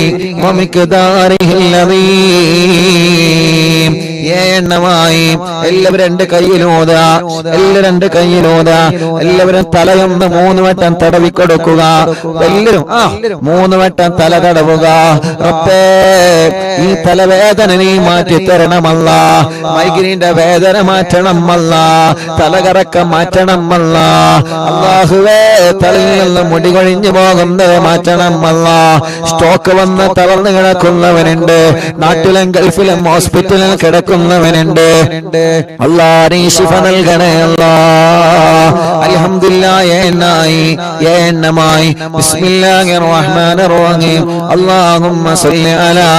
വമിഖ്ദാരിഹിൽ അളീം. എണ്ണമായി. എല്ലാവരും 2 കൈയിലോതാ, എല്ലാവരും 2 കൈയിലോതാ. എല്ലാവരും തലയൊന്ന് 3 വട്ടം തടവി കൊടുക്കുക. എല്ലാവരും 3 വട്ടം തല തടവുക. റബ്ബേ, ഈ തലവേദന നീ മാറ്റി തരണമല്ല, മൈഗ്രീന്റെ വേദന മാറ്റണമല്ല, തലകറക്കം മാറ്റണമല്ല. അല്ലാഹുവേ, തലയിൽ നിന്ന് മുടി കൊഴിഞ്ഞു പോകുന്നത് മാറ്റണമല്ല. സ്റ്റോക്ക് വന്ന് തളർന്നു കിടക്കുന്നവനുണ്ട്, നാട്ടിലും ഗൾഫിലും ഹോസ്പിറ്റലിൽ കിടക്കുന്നവനുണ്ട്. അല്ലാ, നീ ശിഫ നൽകണേ അല്ലാ. അൽഹംദുലില്ലാഹ് എണ്ണമായി. ബിസ്മില്ലാഹിർ റഹ്മാനിർ റഹീം. അല്ലാഹുമ്മ സ്വല്ലി അലാ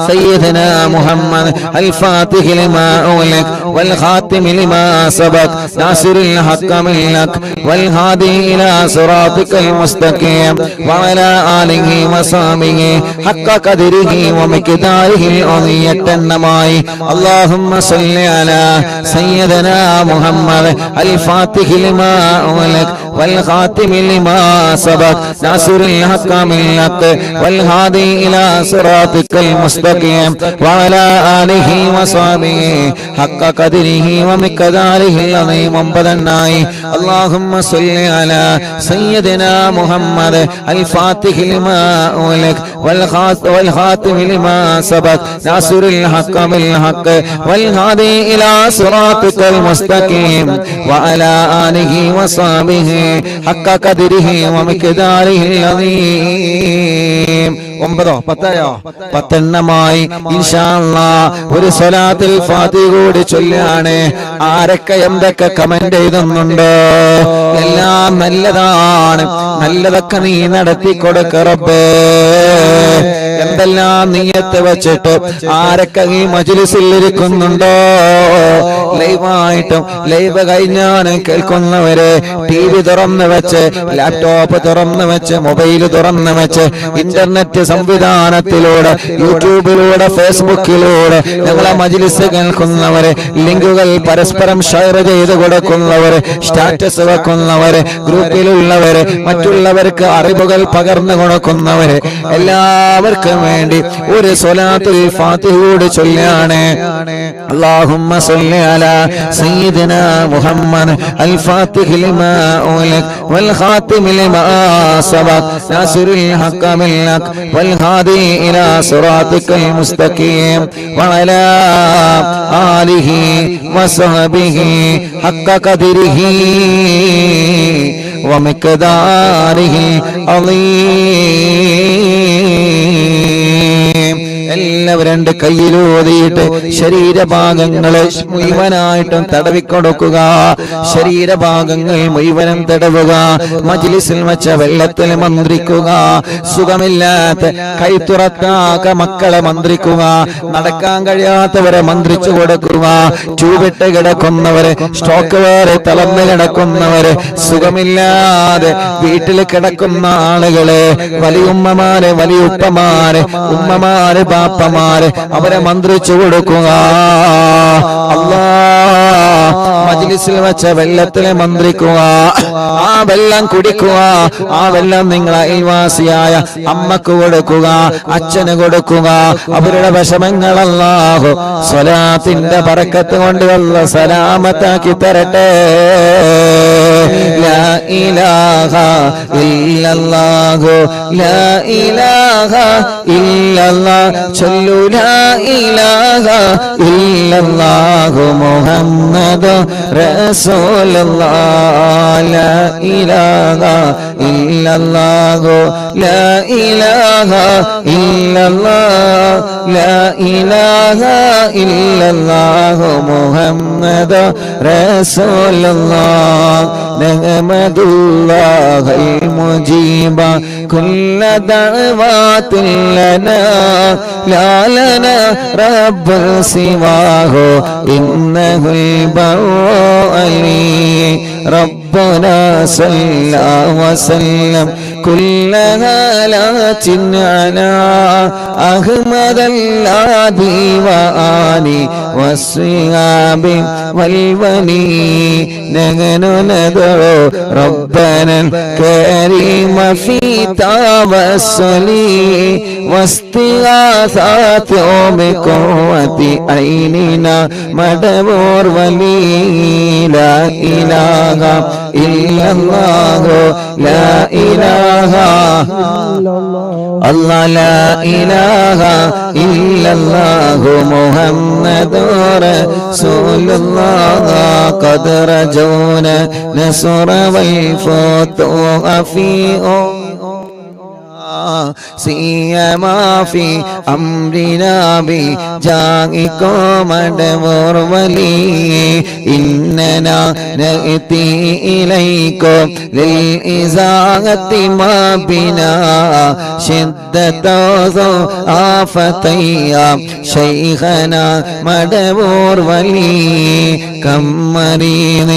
സയ്യിദിനാ മുഹമ്മദ് അൽ ഫാത്തിഹി ലിമാ ഉഗ്ലിഖ് വൽ ഖാതിമി ലിമാ സബഖ് നാസിറുൽ ഹഖ് ബിൽ ഹഖ് വൽ ഹാദി ഇലാ സിറാതികൽ മുസ്തഖീം വഅലാ ആലിഹി വസഹ്ബിഹി ഹഖ്ക ഖദ്രിഹി വമിഖ്ദാരിഹിൽ അളീം. എണ്ണമായി. اللهم صل على سيدنا محمد الفاتح لما أغلق والخاتم لما سبق ناصر الحق بالحق والهادي إلى صراطك المستقيم وعلى آله وصحبه حق قدره ومقداره العظيم. اللهم صل على سيدنا محمد الفاتح لما أغلق والخاتم لما سبق ناصر الحق بالحق والهادي إلى صراطك المستقيم وعلى آله وصحبه حق قدره ومقداره العظيم. 10 എണ്ണമായി. ഇൻഷാ അല്ലാഹ് ഒരു സ്വലാത്തുൽ ഫാത്തിഹ കൂടി ചൊല്ലാണ്. ആരൊക്കെ എന്തൊക്കെ കമന്റ് എഴുതുന്നുണ്ട്? എല്ലാം നല്ലതാണ്, നല്ലതൊക്കെ നീ നടത്തി കൊടുക്ക റബ്ബേ. എന്തെല്ലാം നിയ്യത്ത് വെച്ചിട്ട് ആരൊക്കെ ഈ മജ്ലിസിൽ ഇരിക്കുന്നുണ്ടോ? ലൈവായിട്ടും ലൈവ് കഴിഞ്ഞാണ് കേൾക്കുന്നവരെ TV തുറന്നു വെച്ച്, ലാപ്ടോപ്പ് തുറന്നു വെച്ച്, മൊബൈൽ തുറന്നു വെച്ച്, ഇന്റർനെറ്റ് സംവിധാനത്തിലൂടെ, യൂട്യൂബിലൂടെ, ഫേസ്ബുക്കിലൂടെ ഞങ്ങളെ മജ്ലിസ് കേൾക്കുന്നവരെ, ലിങ്കുകൾ പരസ്പരം ഷെയർ ചെയ്ത് കൊടുക്കുന്നവര്, സ്റ്റാറ്റസ് വെക്കുന്നവര്, ഗ്രൂപ്പിലുള്ളവര്, മറ്റുള്ളവർക്ക് അറിവുകൾ പകർന്നു കൊടുക്കുന്നവര്, എല്ലാവർക്കും വേണ്ടി ഒരു സ്വലാത്തുൽ ഫാത്തിഹ കൂടി ചൊല്ലാണ്. അല്ലാഹുമ്മ സ്വല്ലി അലാ സയ്യിദിനാ മുഹമ്മദ് അൽ ഫാത്തിഹി ലിമാ ഉഗ്ലിഖ് വൽ ഖാതിമി ലിമാ സബഖ് നാസിറുൽ ഹഖ് ബിൽ ഹഖ് വൽ ഹാദി ഇലാ സിറാതികൽ മുസ്തഖീം വഅലാ ആലിഹി വസഹ്ബിഹി ഹഖ്ക ഖദ്രിഹി വമിഖ്ദാരിഹി അളീം. എല്ലാവരും 2 കൈയിലൂതിയിട്ട് ശരീരഭാഗങ്ങളെ മുഴുവനായിട്ടും തടവിക്കൊടുക്കുക. ശരീരഭാഗങ്ങൾ മുഴുവനും തടവുക. മജ്ലിസിൽ വെച്ച വെള്ളത്തിൽ മന്ത്രിക്കുക. സുഖമില്ലാത്ത കൈത്തുറക്കാക്ക മക്കളെ മന്ത്രിക്കുക. നടക്കാൻ കഴിയാത്തവരെ മന്ത്രിച്ചു കൊടുക്കുക. ചൂവിട്ട് കിടക്കുന്നവരെ, സ്റ്റോക്ക് വേറെ തളർന്നു കിടക്കുന്നവരെ, സുഖമില്ലാതെ വീട്ടിൽ കിടക്കുന്ന ആളുകളെ, വലിയുമ്മമാരെ, വലിയുപ്പമാരെ, ഉമ്മമാരെ, ബാപ്പമാരെ, അവരെ മന്ത്രിച്ചു കൊടുക്കുക. ഓഫീസിൽ വെച്ച വെള്ളത്തിൽ മന്ത്രിക്കുക, ആ വെള്ളം കുടിക്കുക, ആ വെള്ളം നിങ്ങൾ അയൽവാസിയായ അമ്മക്ക് കൊടുക്കുക, അച്ഛന് കൊടുക്കുക. അവരുടെ വിഷമങ്ങൾ അല്ലാഹു സ്വലാത്തിന്റെ ബറക്കത്ത് കൊണ്ട് അല്ലാഹു സലാമത്താക്കി തരട്ടെ. ലാ ഇലാഹ ഇല്ലല്ലാഹു ലാ ഇലാഹ ഇല്ലല്ലാഹ് ചൊല്ലു ലാ ഇലാഹ ഇല്ലല്ലാഹു മുഹമ്മദ് റസൂലുള്ളാഹ്. ലാ ഇലാഹ ഇല്ലല്ലാഹു ലാ ഇലാഹ ഇല്ലല്ലാഹ് ലാ ഇലാഹ ഇല്ലല്ലാഹു മുഹമ്മദ് റസൂലുള്ളാഹ്. നഹ്മദുല്ലാഹൽ മുജീബ കുല്ല ദഅവാതിൻ ലനാ ലാ ലനാ റബ്ബുൽ സിവാഹു ഇന്നഹുൽ ബർറു അലി. ربنا صلى وسلم كل هالات على أحمد الهادي وآله والصحاب والولي. نحن ندعو ربنا الكريم في توسل واستغاثات بقوة عيننا مدبور ولي. لا إله إلا الله لا إله الله لا إله إلا الله محمد رسول الله. قد رجونا نصر والفتوح في سيما في أمرنا بجاهكم مدبور ولي. إننا نأتي إليكم للإزاغة ما بنا شدة آفتيا شيخنا مدبور ولي. كم مريض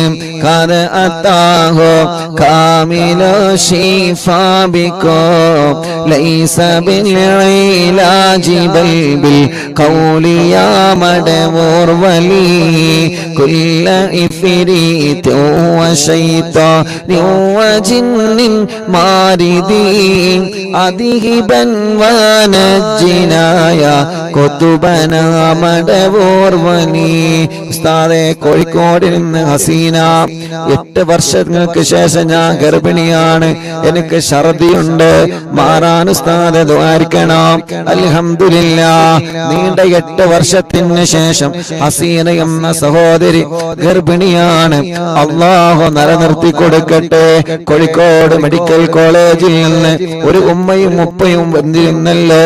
قد أتاه كامل الشفاء بكم ليس بالعلاج بل بالقول يا مدبور ولي. كل إفريت وشيطان وجن ماردين أذهبا ونجنا يا كتبنا مدبور ولي. ഉസ്താദേ, കോഴിക്കോടിൽ നിന്ന് ഹസീന, 8 വർഷങ്ങൾക്ക് ശേഷം ഞാൻ ഗർഭിണിയാണ്, എനിക്ക് ഛർദിയുണ്ട്, മാറാൻ ഉസ്താദേ ദുആരിക്കണം. അൽഹംദുലില്ലാഹ്, നീണ്ട 8 വർഷത്തിന് ശേഷം ഹസീന എന്ന സഹോദരി ഗർഭിണിയാണ്. അല്ലാഹു നിലനിർത്തി കൊടുക്കട്ടെ. കോഴിക്കോട് മെഡിക്കൽ കോളേജിൽ നിന്ന് ഒരു ഉമ്മയും ഉപ്പയും വന്നിരുന്നല്ലോ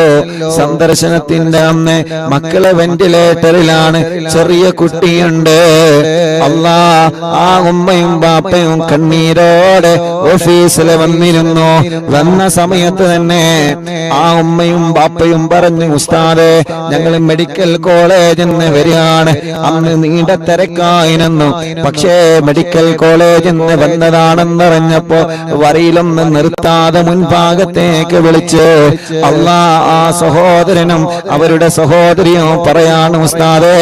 സന്ദർശനത്തിന്റെ അന്ന്. മക്കളെ വെന്റിലേറ്ററിലാണ്, ചെറിയ കുട്ടിയുണ്ട്. അല്ലാ, ആ ഉമ്മയും ബാപ്പയും കണ്ണീരോടെ ഓഫീസിൽ വന്നിരുന്നു. വന്ന സമയത്ത് തന്നെ ആ ഉമ്മയും ബാപ്പയും പറഞ്ഞു, ഉസ്താദേ, ഞങ്ങൾ മെഡിക്കൽ കോളേജിൽ നിന്ന് വരികയാണ്. അന്ന് നീണ്ട തിരക്കായിരുന്നു, പക്ഷേ മെഡിക്കൽ കോളേജിൽ നിന്ന് വന്നതാണെന്നറിഞ്ഞപ്പോ വരിയിലൊന്ന് നിർത്താതെ മുൻഭാഗത്തേക്ക് വിളിച്ചു. അല്ലാ, ആ സഹോദരനും അവരുടെ സഹോദരിയും പറയാണ്, ഉസ്താദേ,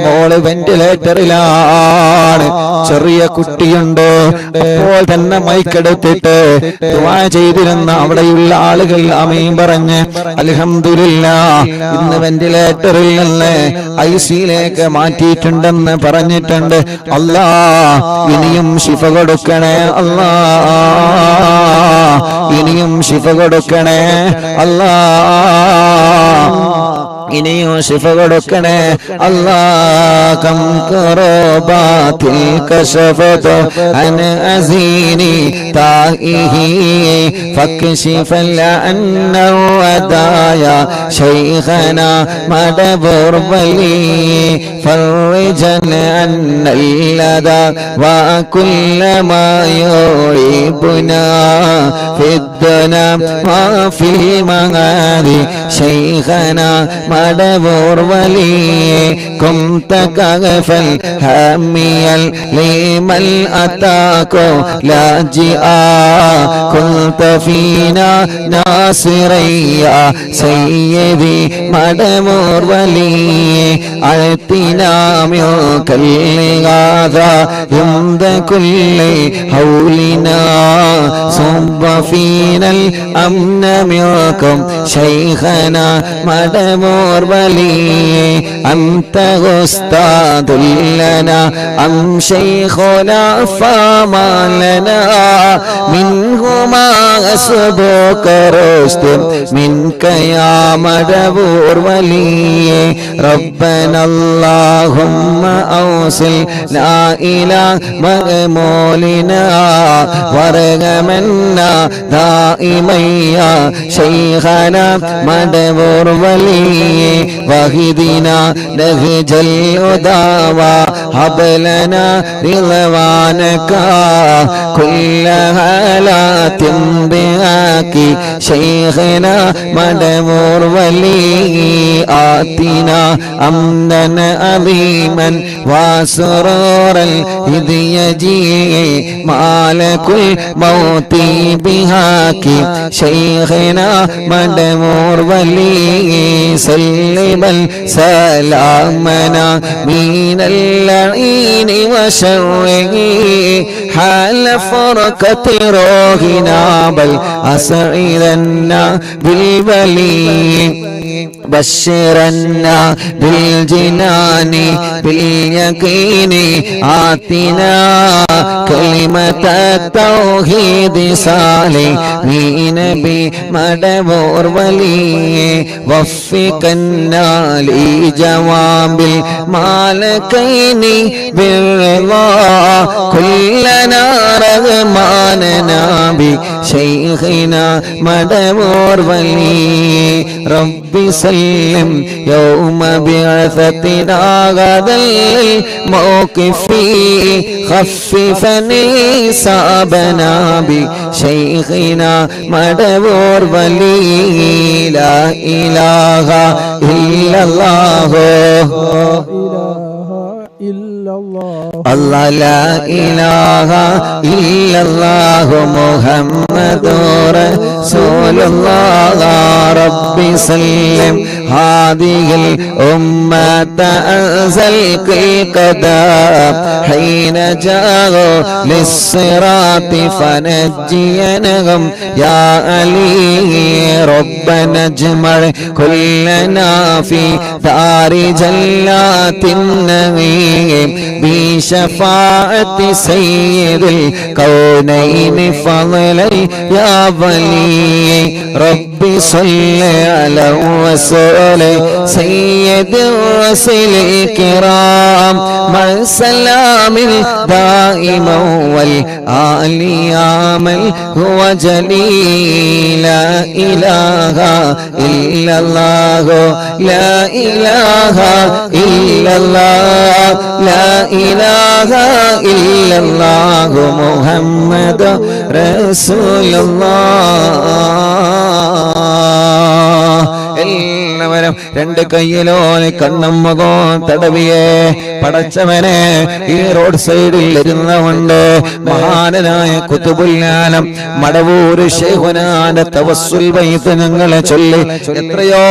മോള് വെന്റിലേറ്ററിലാണ്, ചെറിയ കുട്ടിയുണ്ട്. അപ്പോൾ തന്നെ മൈക്കെടുത്തിട്ട് ദുആ ചെയ്തിരുന്ന അവിടെയുള്ള ആളുകൾ ആമീൻ പറഞ്ഞ് അൽഹംദുലില്ലാഹ്, ഇന്ന് വെന്റിലേറ്ററിൽ നിന്ന് ഐസിയിലേക്ക് മാറ്റിയിട്ടുണ്ടെന്ന് പറഞ്ഞിട്ടുണ്ട്. അല്ലാ, ഇനിയും ശിഫ കൊടുക്കണേ അല്ലാ, ഇനിയും ശിഫ കൊടുക്കണേ അല്ലാ, ഇനിയും ശിഫ കൊടുക്കണേ അല്ലാ. കം കറബാതിൽ കശഫത അൻ അസീനി താഇഹി ഫക്ശിഫൽ അന്ന വദായ ശൈഖന മദബുർ വലി. ഫർജൻ അന്നൽ ലദാ വകുല്ല മാ യുഇബുനാ ഫിദ്ദുനാ വഫിൽ മഗാദി ശൈഖന മടവൂർ വലിയേ കുംത കഗഫൽ ഹമിയൽ ലീമൽ അതാകോ ലാജിആ കുൽത ഫീനാ നാസിറയ്യ സയ്യിദി മടവൂർ വലിയേ അഴ്ത്തിനാ മിൽകൽ ഗാദാ യുംദ കുല്ലി ഹൗലിനാ സുബ്ബ ഫീനൽ അംന മിൽകും ശൈഖനാ മടവൂർ വലിയേ അൻത ഉസ്താദുൽ ലനാ അം ശൈഖുനാ ഫമാ ലനാ മിൻഹുമാ അസ്ബുക റുസ്തും മിൻക യാ മടവൂർ വലിയേ റബ്ബനാ അല്ലാഹുമ്മ ഔസിൽ ലാ ഇലാഹ മഅമൂലിനാ വറഗമന്നാ ദായിമയ്യ ശൈഖനാ മടവൂർ വലിയേ വഹിദിനാ നഹ്ജൽ ഉദാവ ഹബ്ലനാ റിളവാനക കുല്ല ഹാലാത്തിൻ ബിആകി ശൈഖനാ മടവൂർ വലിയേ ആതിനാ അംദന അലീമൻ വസുറൂറൽ ഇദ് യജീ മാലകുൽ മൗതി ബിഹാകി ശൈഖനാ മടവൂർ വലിയേ സല്ലമൽ സലാമനാ മിനൽ ലഈനി വശർരി ഹാല ഫർഖതി റൂഹിനാ ബൽ അസ്ഇദന്നാ ബിൽ വലിയേ بشرنا بالجنان باليقين آتنا كلمة التوحيد صالحين بمدبور ولي وفقنا لجواب المالكين بالرضا كلنا رغماننا بشيخنا مدبور ولي ربي سلم يوم بعثتنا غدا الموقف خففني صابنا بشيخنا مدبور ولي لا إله إلا الله الله لا إله إلا الله محمد رسول الله ربي سلم هذه الأمة أنزل القدام حين جاءوا للصراط فنجينهم يا علي ربنا اجمع كلنا في دار جلات النعيم بشفاعة سيد الكونين فضلا يا ولي ربي صل على وسلم سيد الرسل الكرام مع السلام دائما والآل يامل هو جليل لا إله إلا الله لا إله إلا الله لا إله إلا الله محمد رسول الله എല്ലാവരും രണ്ട് കയ്യിലോനെ കണ്ണും മുഖവും തടവിയേ പടച്ചവനെ ഈ റോഡ് സൈഡിൽ ഇരുന്നുകൊണ്ട് മഹാനായ ഖുതുബുൽ ആലം മടവൂർ ശൈഖുനാന്റെ തവസ്സുൽ ബൈത്ത് ഞങ്ങളെ ചൊല്ലി എത്രയോ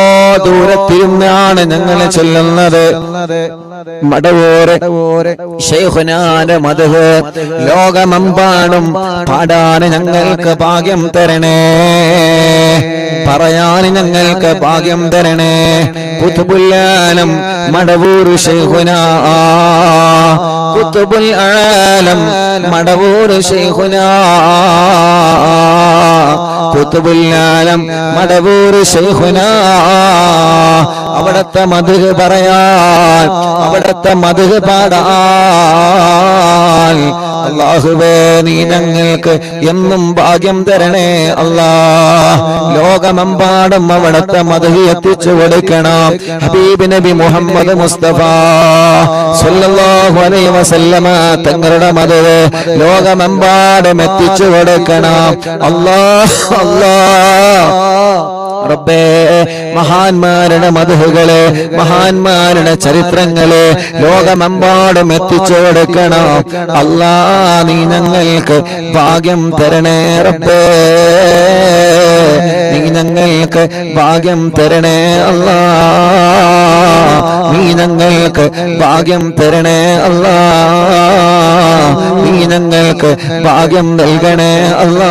ദൂരത്തിരുന്നാണ് ഞങ്ങളെ ചൊല്ലുന്നത് മടവൂർ ശൈഖുനാന്റെ മദ്ഹ് ലോകമെമ്പാടും പാടാൻ ഞങ്ങൾക്ക് ഭാഗ്യം തരണേ പറയാൻ ഞങ്ങൾക്ക് ഭാഗ്യം തരണേ ഖുതുബുൽ ആലം മടവൂർ ശൈഖുനാ ഖുതുബുൽ ആലം മടവൂർ ശൈഖുനാ ഖുതുബുൽ ആലം മടവൂർ ശൈഖുനാ അവിടത്തെ മദ്ഹ് പറയാൻ അവിടത്തെ മദ്ഹ് പാടാൻ അല്ലാഹുവേ നീ ഞങ്ങൾക്ക് എന്നും ഭാഗ്യം തരണേ അല്ലാഹ് ലോകമെമ്പാടും അവിടത്തെ മദ്ഹ് എത്തിച്ചു കൊടുക്കണം ഹബീബ് നബി മുഹമ്മദ് മുസ്തഫ സല്ലല്ലാഹു അലൈഹി വസല്ലമ തങ്ങളുടെ മദ്ഹ് ലോകമെമ്പാടും എത്തിച്ചു കൊടുക്കണം അല്ലാഹ് അല്ലാഹ് റബ്ബേ മഹാന്മാരുടെ മദ്ഹുകളെ മഹാന്മാരുടെ ചരിത്രങ്ങളെ ലോകമെമ്പാടും എത്തിച്ചു കൊടുക്കണം അല്ലാ നീ ഞങ്ങൾക്ക് ഭാഗ്യം തരണേ റബ്ബേ നീ ഞങ്ങൾക്ക് ഭാഗ്യം തരണേ അല്ലാ നീ ഞങ്ങൾക്ക് ഭാഗ്യം തരണേ അല്ലാ നീ ഞങ്ങൾക്ക് ഭാഗ്യം നൽകണേ അല്ലാ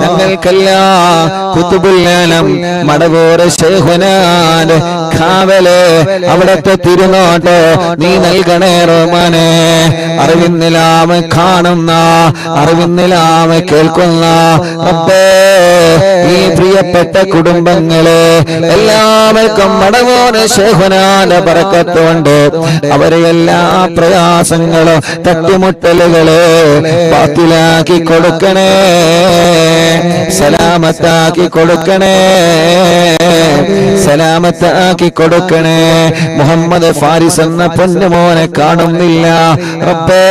ഞങ്ങൾക്കെല്ലാം കുതുബുൽ ആലം മടവൂർ ശൈഖുനാന്റെ കാവല് അവിടത്തെ തിരുനോട്ട് നീ നൽകണേ റഹ്മാനേ അറിവിന്നിലാമ കാണുന്ന അറിവിന്നിലാമ കേൾക്കുന്ന റബ്ബേ ഈ പ്രിയപ്പെട്ട കുടുംബങ്ങളെ എല്ലാവർക്കും മടവൂർ ശൈഖുനാന്റെ ബറക്കത്ത് കൊണ്ട് അവരെ എല്ലാ പ്രയാസങ്ങളും തട്ടിമുട്ടലുകളെ ബാത്തിലാക്കി കൊടുക്കണേ സലാമത്താക്കി കൊടുക്കണേ സലാമത്താക്കി കൊടുക്കണേ മുഹമ്മദ് ഫാരിസ് എന്ന പൊന്നുമോനെ കാണുന്നില്ല റബ്ബേ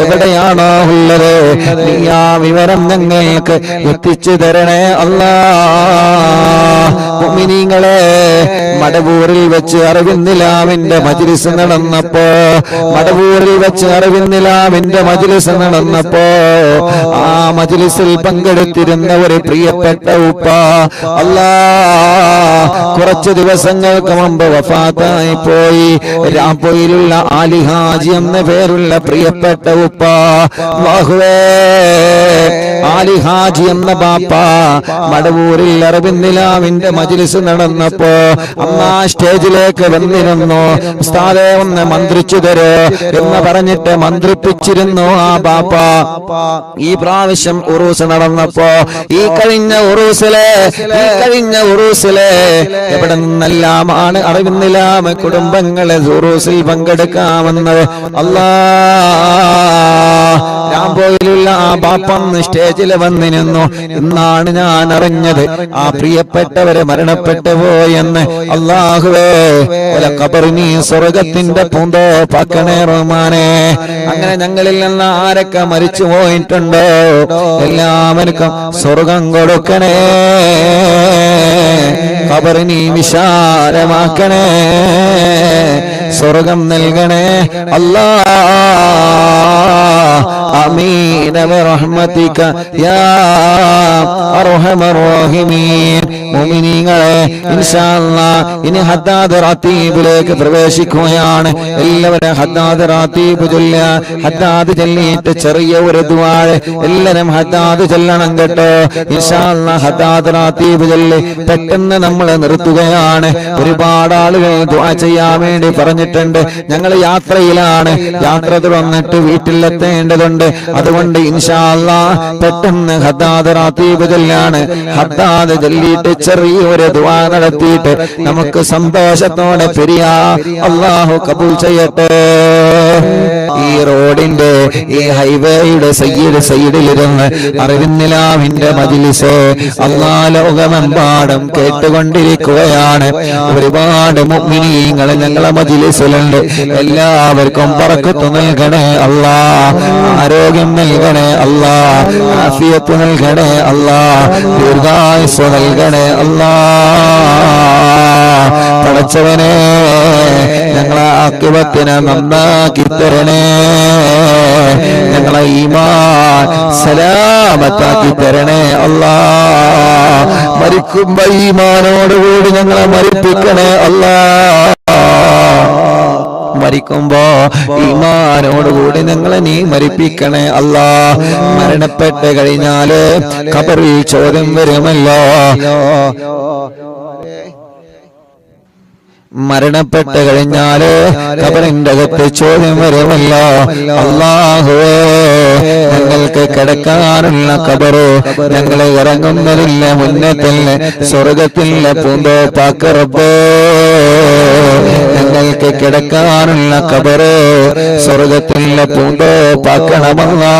എവിടെയാണോ ഉള്ളത് നീ ആ വിവരം ഞങ്ങൾക്ക് എത്തിച്ചു തരണേ അല്ലാ മുഅ്മിനീങ്ങളെ മടവൂരിൽ വെച്ച് അറിവിന്നിലാവിന്റെ മജ്ലിസ് നടന്നപ്പോ മടവൂരിൽ വെച്ച് അറിവിന്നിലാവിന്റെ മജ്ലിസ് നടന്നപ്പോ ആ മജ്ലിസിൽ പങ്കെടുത്തിരുന്ന ഒരു പ്രിയപ്പെട്ട ഉപ്പ അല്ലാ കുറച്ച് ദിവസങ്ങൾക്ക് മുമ്പ് വഫാത്തായി പോയി രാംപൊയിലുള്ള ആലി ഹാജി എന്ന പേരുള്ള പ്രിയപ്പെട്ട ഉപ്പ അല്ലാഹുവേ ആലി ഹാജി എന്ന ബാപ്പ മടവൂരിൽ അറിവിന്നിലാവിന്റെ മജ്ലിസ് നടന്നപ്പോ അമ്മ സ്റ്റേജിലേക്ക് വന്നിരുന്നു ഉസ്താദേ ഒന്ന് മന്ത്രിച്ചു തരോ എന്ന് പറഞ്ഞിട്ട് മന്ത്രിപ്പിച്ചിരുന്നു ആ ബാപ്പ ഈ പ്രാവശ്യം ഉറൂസ് നടന്നപ്പോ ഈ കഴിഞ്ഞ ഉറൂസിലെ എവിടെ നിന്നെല്ലാമാണ് അറിവിന്നിലാമ കുടുംബങ്ങളെ ഉറൂസിൽ പങ്കെടുക്കാമെന്നത് അല്ലാ രാംപൊയിലുള്ള ആ ബാപ്പന്ന് സ്റ്റേജിൽ വന്നിരുന്നു എന്നാണ് ഞാൻ അറിഞ്ഞത് ആ പ്രിയപ്പെട്ടവരെ മരണപ്പെട്ടു പോയെന്ന് അല്ലാഹുവേ ഖബറിനി സ്വർഗത്തിന്റെ പൂന്തോപ്പാക്കണേ റഹ്മാനേ അങ്ങനെ ഞങ്ങളിൽ നിന്ന് ആരൊക്കെ മരിച്ചു പോയിട്ടുണ്ടോ എല്ലാവർക്കും സ്വർഗം കൊടുക്കണേ ഖബറിനി വിശാലമാക്കണേ സ്വർഗം നൽകണേ അല്ലാ ആമീൻ ബിറഹ്മതിക യാ അർഹമർ റഹീമീൻ മുഅ്മിനീങ്ങളെ ഇൻഷാ അല്ലാഹ് ഇനി ഹദ്ദാദ് റാത്തീബിലേക്ക് പ്രവേശിക്കുകയാണ് എല്ലാവരും ഹദ്ദാദ് റാത്തീബ് ചൊല്ലുക ഹദ്ദാദ് ചൊല്ലിയിട്ട് ചെറിയ ഒരു ദുആ എല്ലാവരും ഹദ്ദാദ് ചൊല്ലണം കേട്ടോ ഇൻഷാ അല്ലാഹ് ഹദ്ദാദ് റാത്തീബ് ചൊല്ലി പെട്ടെന്ന് നമ്മൾ നിർത്തുകയാണ് ഒരുപാട് ആളുകൾ ദുആ ചെയ്യാൻ വേണ്ടി പറഞ്ഞിട്ടുണ്ട് ഞങ്ങൾ യാത്രയിലാണ് യാത്ര തുറന്നിട്ട് വീട്ടിലെത്തേണ്ടതുണ്ട് അതുകൊണ്ട് ഇൻഷാ അല്ലാഹ് പെട്ടെന്ന് ഹദ്ദാദ് റാത്തീബ് ചൊല്ലാണ് ഹദ്ദാദ് ചൊല്ലിയിട്ട് ചെറിയൊരു ദുആ നടത്തിയിട്ട് നമുക്ക് സന്തോഷത്തോടെ പിരിയാ അല്ലാഹു കബൂൽ ചെയ്യട്ടെ ഈ റോഡിന്റെ ഈ ഹൈവേയുടെ സൈഡിലിരുന്ന് അറിവിന്നിലാവിന്റെ മജ്ലിസ് അല്ലാഹ് ലോകമെമ്പാടും കേട്ടുകൊണ്ടിരിക്കുകയാണ് ഒരുപാട് മുഅ്മിനീങ്ങൾ ഞങ്ങളെ മജ്ലിസിലുണ്ട് എല്ലാവർക്കും ബറക്കത്ത് നൽകണേ അല്ലാഹ് ആരോഗ്യം നൽകണേ അല്ലാഹ് ആഫിയത്ത് നൽകണേ അല്ലാഹ് ദീർഘായുസ്സ് നൽകണേ അല്ലാഹ് പടച്ചവനെ ഞങ്ങളെ ആഖിബത്തിനെ നന്നാക്കി തരണേ ഞങ്ങളെ ഈമാൻ സലാമത്താക്കി തരണേ അല്ലാഹ് മരിക്കുമ്പോ ഈമാനോടുകൂടി ഞങ്ങളെ മരിപ്പിക്കണേ അല്ലാഹ് മരിക്കുമ്പോ ഈമാനോടുകൂടി ഞങ്ങളെ നീ മരിപ്പിക്കണേ അല്ലാഹ് മരണപ്പെട്ട് കഴിഞ്ഞാല് ഖബറിൽ ചോദ്യം വരുമല്ലോ മരണപ്പെട്ട് കഴിഞ്ഞാല് ഖബറിന്റെ അകത്ത് ചോദ്യം വരുമല്ലോ അല്ലാഹുവേ ഞങ്ങൾക്ക് കിടക്കാനുള്ള ഖബറ് ഞങ്ങളെ ഇറങ്ങുന്നതില്ല മുന്നേ തന്നെ സ്വർഗത്തിലെ പൂന്തോപ്പാക്ക് റബ്ബേ ഞങ്ങൾക്ക് കിടക്കാനുള്ള ഖബറ് സ്വർഗത്തിലെ പൂന്തോപ്പാക്കണമല്ലാ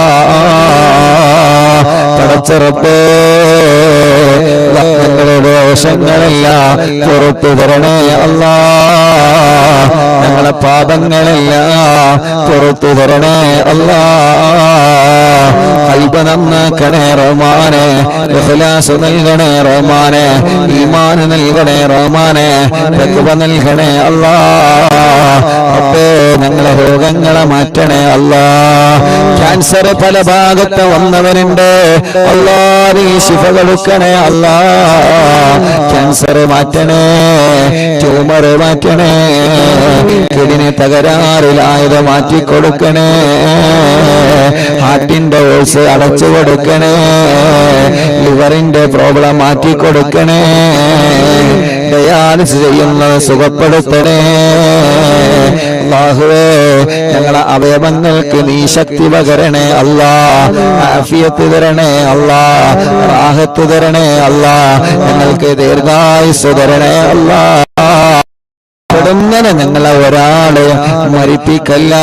പടച്ച റബ്ബേ ഞങ്ങളുടെ ദോഷങ്ങളെല്ലാം പുറത്തു തരണേ അല്ലാ. ഞങ്ങളെ പാപങ്ങളെല്ലാം പുറത്തു തരണേ അല്ലാ. ഖൽബ് നന്നാക്കണേ റഹ്മാനെ, ഇഖ്ലാസ് നൽകണേ റഹ്മാനെ, ഈമാൻ നൽകണേ റഹ്മാനെ, തഖ്വ നൽകണേ അല്ലാ. അപ്പേ ഞങ്ങളെ രോഗങ്ങളെ മാറ്റണേ അല്ലാ. ക്യാൻസർ പല ഭാഗത്ത് വന്നവനുണ്ട് അല്ലാ, നീ ശിഫ കൊടുക്കണേ അല്ലാ. ക്യാൻസർ മാറ്റണേ, ട്യൂമർ മാറ്റണേ, കിഡ്നി തകരാറിലായത് മാറ്റിക്കൊടുക്കണേ, ഹാർട്ടിന്റെ ഓൾസ് അടച്ചു കൊടുക്കണേ, ലിവറിന്റെ പ്രോബ്ലം മാറ്റിക്കൊടുക്കണേ, ഡയാലിസിസ് ചെയ്യുന്നത് സുഖപ്പെടുത്തണേ അല്ലാഹുവേ. ഞങ്ങളെ അവയവങ്ങൾക്ക് നീ ശക്തി പകരണേ അല്ലാ, ആഫിയത്ത് തരണേ അല്ലാ, റാഹത്ത് തരണേ അല്ലാ, ഞങ്ങൾക്ക് ദീർഘായുസ്സ് തരണേ അല്ലാ. പെടുന്നനെ ഞങ്ങളെ ഒരാളെ മരിപ്പിക്കല്ല,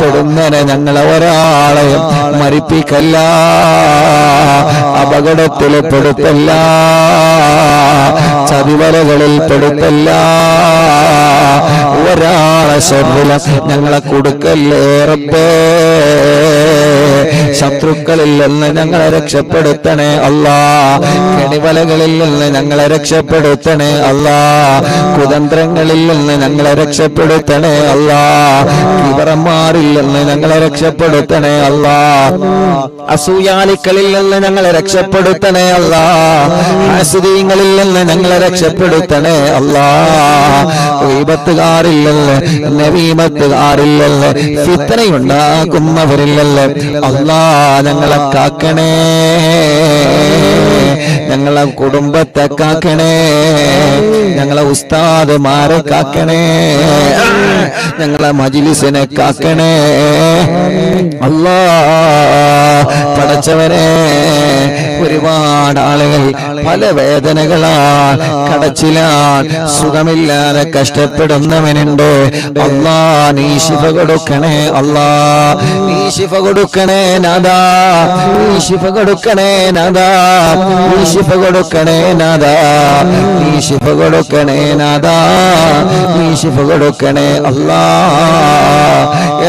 പെടുന്നനെ ഞങ്ങളെ ഒരാളെ മരിപ്പിക്കല്ല, അപകടത്തിൽ പെടുത്തല്ല, ചതിവലകളിൽ പെടുത്തല്ല, ഒരാളെ ശർറില ഞങ്ങളെ കൊടുക്കല്ലേ റബ്ബേ. ശത്രുക്കളിൽ നിന്ന് ഞങ്ങളെ രക്ഷപ്പെടുത്തണേ അല്ലാ, കെണിവലകളിൽ നിന്ന് ഞങ്ങളെ രക്ഷപ്പെടുത്തണേ അല്ലാ, കുതന്ത്രങ്ങളിൽ നിന്ന് ഞങ്ങളെ രക്ഷപ്പെടുത്തണേ അല്ലാ, കിബറന്മാരിൽ നിന്ന് ഞങ്ങളെ രക്ഷപ്പെടുത്തണേ അല്ലാ, അസൂയാലിക്കളിൽ നിന്ന് ഞങ്ങളെ രക്ഷപ്പെടുത്തണേ അല്ലാ, ഹാസിദീങ്ങളിൽ നിന്ന് ഞങ്ങളെ രക്ഷപ്പെടുത്തണേ അല്ലാ, ഗീബത്തുകാരിൽ നിന്ന് നമീമത്തുകാരിൽ നിന്ന് ഫിത്നയുണ്ടാക്കുന്നവരിൽ നിന്ന് അല്ലാ ഞങ്ങളെ കാക്കണേ, ഞങ്ങളെ കുടുംബത്തെ കാക്കണേ, ഞങ്ങളെ ഉസ്താദുമാരെ കാക്കണേ, ഞങ്ങളെ മജ്ലിസിനെ കാക്കണേ അല്ലാ. പടച്ചവനെ, ഒരുപാട് ആളുകൾ പല വേദനകളാൽ കടച്ചിലാൽ സുഖമില്ലാതെ കഷ്ടപ്പെടുന്നവനുണ്ട് അല്ലാ. നീ ശിഫ കൊടുക്കണേ അല്ലാ, നീ ശിഫ കൊടുക്കണേ നാദാ, നീ ശിഫ കൊടുക്കണേ നാദാ, നീ ശിഫ കൊടുക്കണേ നാദാ, നീ ശിഫ കൊടുക്കണേ നാദാ, നീ ശിഫ കൊടുക്കണേ അല്ലാ.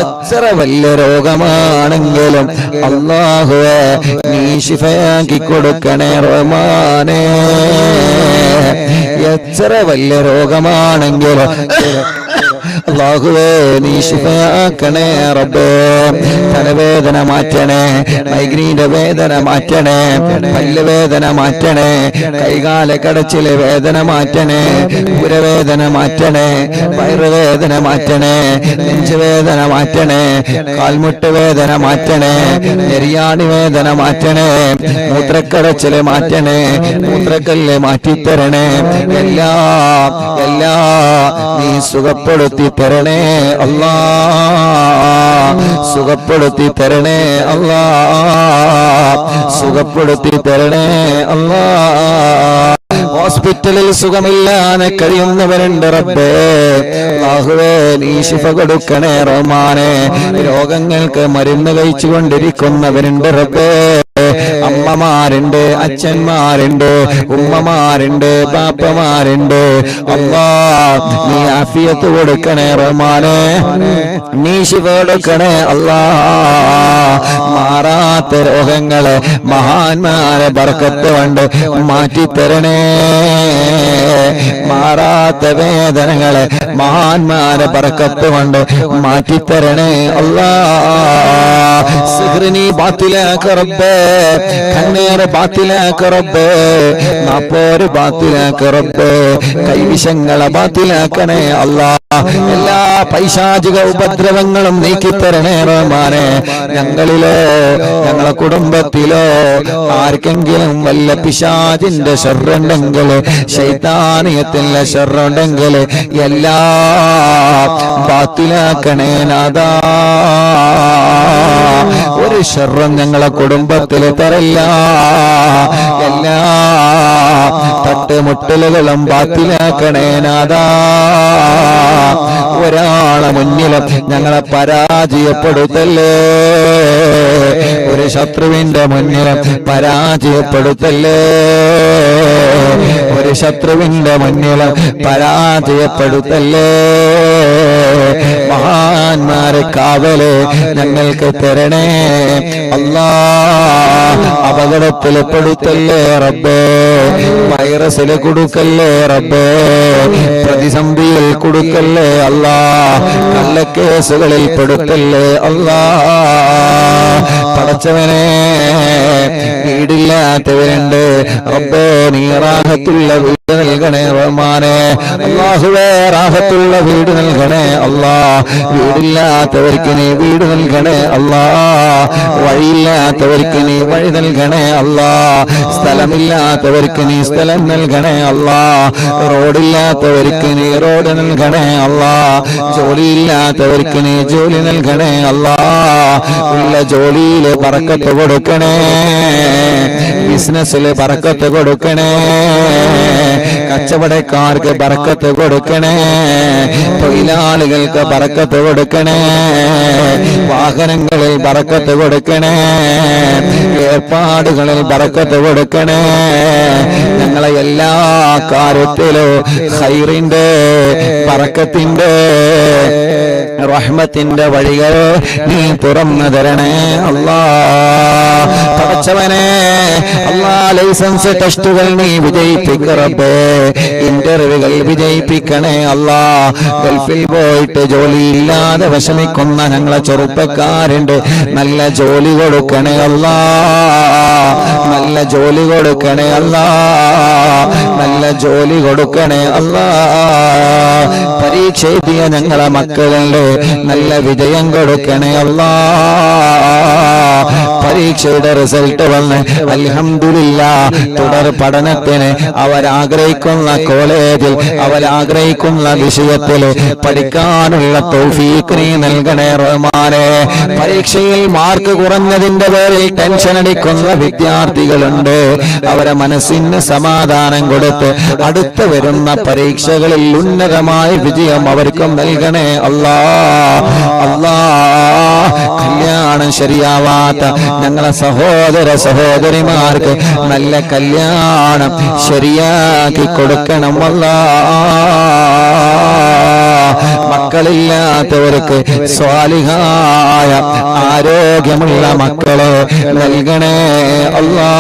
എത്ര വലിയ രോഗമാണെങ്കിലും അല്ലാഹുവേ നീ ശിഫയാക്കി കൊടുക്കണേ റഹ്മാനേ. എത്ര വലിയ രോഗമാണെങ്കിലും അല്ലാഹുവേ നീ ശിഫയാക്കണേ റബ്ബേ. തലവേദന മാറ്റണേ, മൈഗ്രീന്റെ വേദന മാറ്റണേ, പല്ലുവേദന മാറ്റണേ, കൈകാല കടച്ചിലെ വേദന മാറ്റണേ, ഉരവേദന മാറ്റണേ, വയറുവേദന മാറ്റണേ, നെഞ്ചുവേദന മാറ്റണേ, കാൽമുട്ട് വേദന മാറ്റണേ, നെരിയാണി വേദന മാറ്റണേ, മൂത്രക്കടച്ചില് മാറ്റണേ, മൂത്രക്കല്ല് മാറ്റിത്തരണേ, എല്ലാം നീ സുഖപ്പെടുത്തി തരണേ അല്ലാ, സുഖപ്പെടുത്തി തരണേ അല്ലാ, സുഖപ്പെടുത്തി തരണേ അല്ലാ. ഹോസ്പിറ്റലിൽ സുഖമില്ലാതെ കഴിയുന്നവരുണ്ട് റബ്ബേ, അല്ലാഹുവേ നീ ശിഫ കൊടുക്കണേ റഹ്മാനേ. രോഗങ്ങൾക്ക് മരുന്ന് കഴിച്ചുകൊണ്ടിരിക്കുന്നവരുണ്ട് റബ്ബേ, അമ്മമാരുണ്ട്, അച്ഛന്മാരുണ്ട്, ഉമ്മമാരുണ്ട്, ബാപ്പമാരുണ്ട് അല്ലാ. നീ ആഫിയത്ത് കൊടുക്കണേ റഹ്മാനേ, നീ ശിഫ കൊടുക്കണേ അല്ലാ. മാറാത്ത രോഗങ്ങളെ മഹാന്മാരെ ബർക്കത്ത് കൊണ്ട് മാറ്റിത്തരണേ, മാറാത്ത വേദനകളെ മഹാന്മാരെ ബർക്കത്ത് കൊണ്ട് മാറ്റിത്തരണേ അല്ലാ. സിഹ്റിനി ബാത്തിലാക്ക റബ്ബേ, കണ്ണേറ് ബാത്തിലാക്ക റബ്ബേ, നാപ്പോര് ബാത്തിലാക്ക റബ്ബേ, കൈവിഷങ്ങളെ ബാത്തിലാക്കണേ അല്ലാ. എല്ലാ പൈശാചിക ഉപദ്രവങ്ങളും നീക്കിത്തരണേ റഹ്മാനേ. ഞങ്ങളിലോ ഞങ്ങളെ കുടുംബത്തിലോ ആർക്കെങ്കിലും വല്ല പിശാചിന്റെ ശർറുണ്ടെങ്കിൽ, ശൈത്താനിയത്തിന്റെ ശർറുണ്ടെങ്കിൽ എല്ലാം ബാത്തിലാക്കണേ നാഥാ. ഒരു ശർറും ഞങ്ങളെ കുടുംബത്തിൽ തരല്ല. എല്ലാ തട്ടുമുട്ടലുകളും ബാത്തിലാക്കണേ നാഥാ. ഒരാളെ മുന്നിലും ഞങ്ങളെ പരാജയപ്പെടുത്തല്ലേ. ഒരു ശത്രുവിന്റെ മുന്നിലും പരാജയപ്പെടുത്തല്ലേ. ഒരു ശത്രുവിന്റെ മുന്നിലും പരാജയപ്പെടുത്തല്ലേ. മഹാന്മാരെ കാവല് ഞങ്ങൾക്ക് തരണേ അല്ലാ. അപകടത്തിൽ പെടുത്തല്ലേ റബ്ബേ. വൈറസിൽ കൊടുക്കല്ലേ റബ്ബേ. പ്രതിസന്ധിയിൽ കൊടുക്കല്ലേ അല്ലാ. കള്ളക്കേസുകളിൽ പെടുത്തല്ലേ അല്ലാ. പടച്ചവനെ, വീടില്ലാത്തവരുണ്ട് റബ്ബേ, നീ റാഹത്തുള്ള വീട് നൽകണേ റഹ്മാനെ. അല്ലാഹുവേ, റാഹത്തുള്ള വീട് നൽകണേ അല്ലാ. വീടില്ലാത്തവർക്ക് നീ വീട് നൽകണേ അല്ലാ. വഴിയില്ലാത്തവർക്ക് നീ വഴി നൽകണേ അല്ലാ. സ്ഥലമില്ലാത്തവർക്ക് നീ സ്ഥലം നൽകണേ അല്ലാ. റോഡില്ലാത്തവർക്ക് നീ റോഡ് നൽകണേ അല്ലാ. ജോലിയില്ലാത്തവർക്ക് നീ ജോലി നൽകണേ അല്ലാ. ഉള്ള ജോലിയിൽ ബറക്കത്ത് കൊടുക്കണേ. ബിസിനസ്സിൽ ബറക്കത്ത് കൊടുക്കണേ. കച്ചവടക്കാർക്ക് ബറക്കത്ത് കൊടുക്കണേ. തൊഴിലാളികൾക്ക് ബറക്കത്ത് കൊടുക്കണേ. വാഹനങ്ങളിൽ ബറക്കത്ത് കൊടുക്കണേ. ഏർപ്പാടുകളിൽ ബറക്കത്ത് കൊടുക്കണേ. ഞങ്ങളെ എല്ലാ കാര്യത്തിലും ഖൈറിന്റെ ബറക്കത്തിന്റെ റഹ്മത്തിന്റെ വഴികൾ നീ തുറന്നു തരണേ അല്ലാ. പടച്ചവനെ അല്ലാ, ലൈസൻസ് ടെസ്റ്റുകൾ നീ വിജയിപ്പിക്കറപ്പേ. ഇന്റർവ്യൂകൾ വിജയിപ്പിക്കണേ അല്ലാ. ഗൾഫിൽ പോയിട്ട് ജോലിയില്ലാതെ വിഷമിക്കുന്ന ഞങ്ങളെ ചെറുപ്പക്കാരുണ്ട്, നല്ല ജോലി കൊടുക്കണേ അല്ലാ. നല്ല ജോലി കൊടുക്കണേ അല്ലാ. നല്ല ജോലി കൊടുക്കണേ അല്ലാ. പരീക്ഷ എഴുതിയ ഞങ്ങളെ മക്കളുണ്ട്, നല്ല വിജയം കൊടുക്കണേ അല്ലാ. പരീക്ഷയുടെ റിസൾട്ട് വന്ന് അൽഹംദുലില്ലാഹ് തുടർ പഠനത്തിന് അവരാഗ്രഹിക്കുന്ന കോളേജിൽ അവരാഗ്രഹിക്കുന്ന വിഷയത്തിൽ പഠിക്കാനുള്ള തൗഫീഖ് നീ നൽകണേ റഹ്മാനേ. പരീക്ഷയിൽ മാർക്ക് കുറഞ്ഞതിന്റെ പേരിൽ ടെൻഷൻ അടിക്കുന്ന വിദ്യാർത്ഥികളുണ്ട്, അവരെ മനസ്സിന് സമാധാനം കൊടുത്ത് അടുത്ത വരുന്ന പരീക്ഷകളിൽ ഉന്നതമായ വിജയം അവർക്കും നൽകണേ അല്ലാ. അല്ലാ, കല്യാണം ശരിയാവാത്ത ഞങ്ങളെ സഹോദര സഹോദരിമാർക്ക് നല്ല കല്യാണം ശരിയാക്കി കൊടുക്കണം അല്ലാ. മക്കളില്ലാത്തവർക്ക് സ്വാലിഹായ ആരോഗ്യമുള്ള മക്കളെ നൽകണേ അല്ലാ.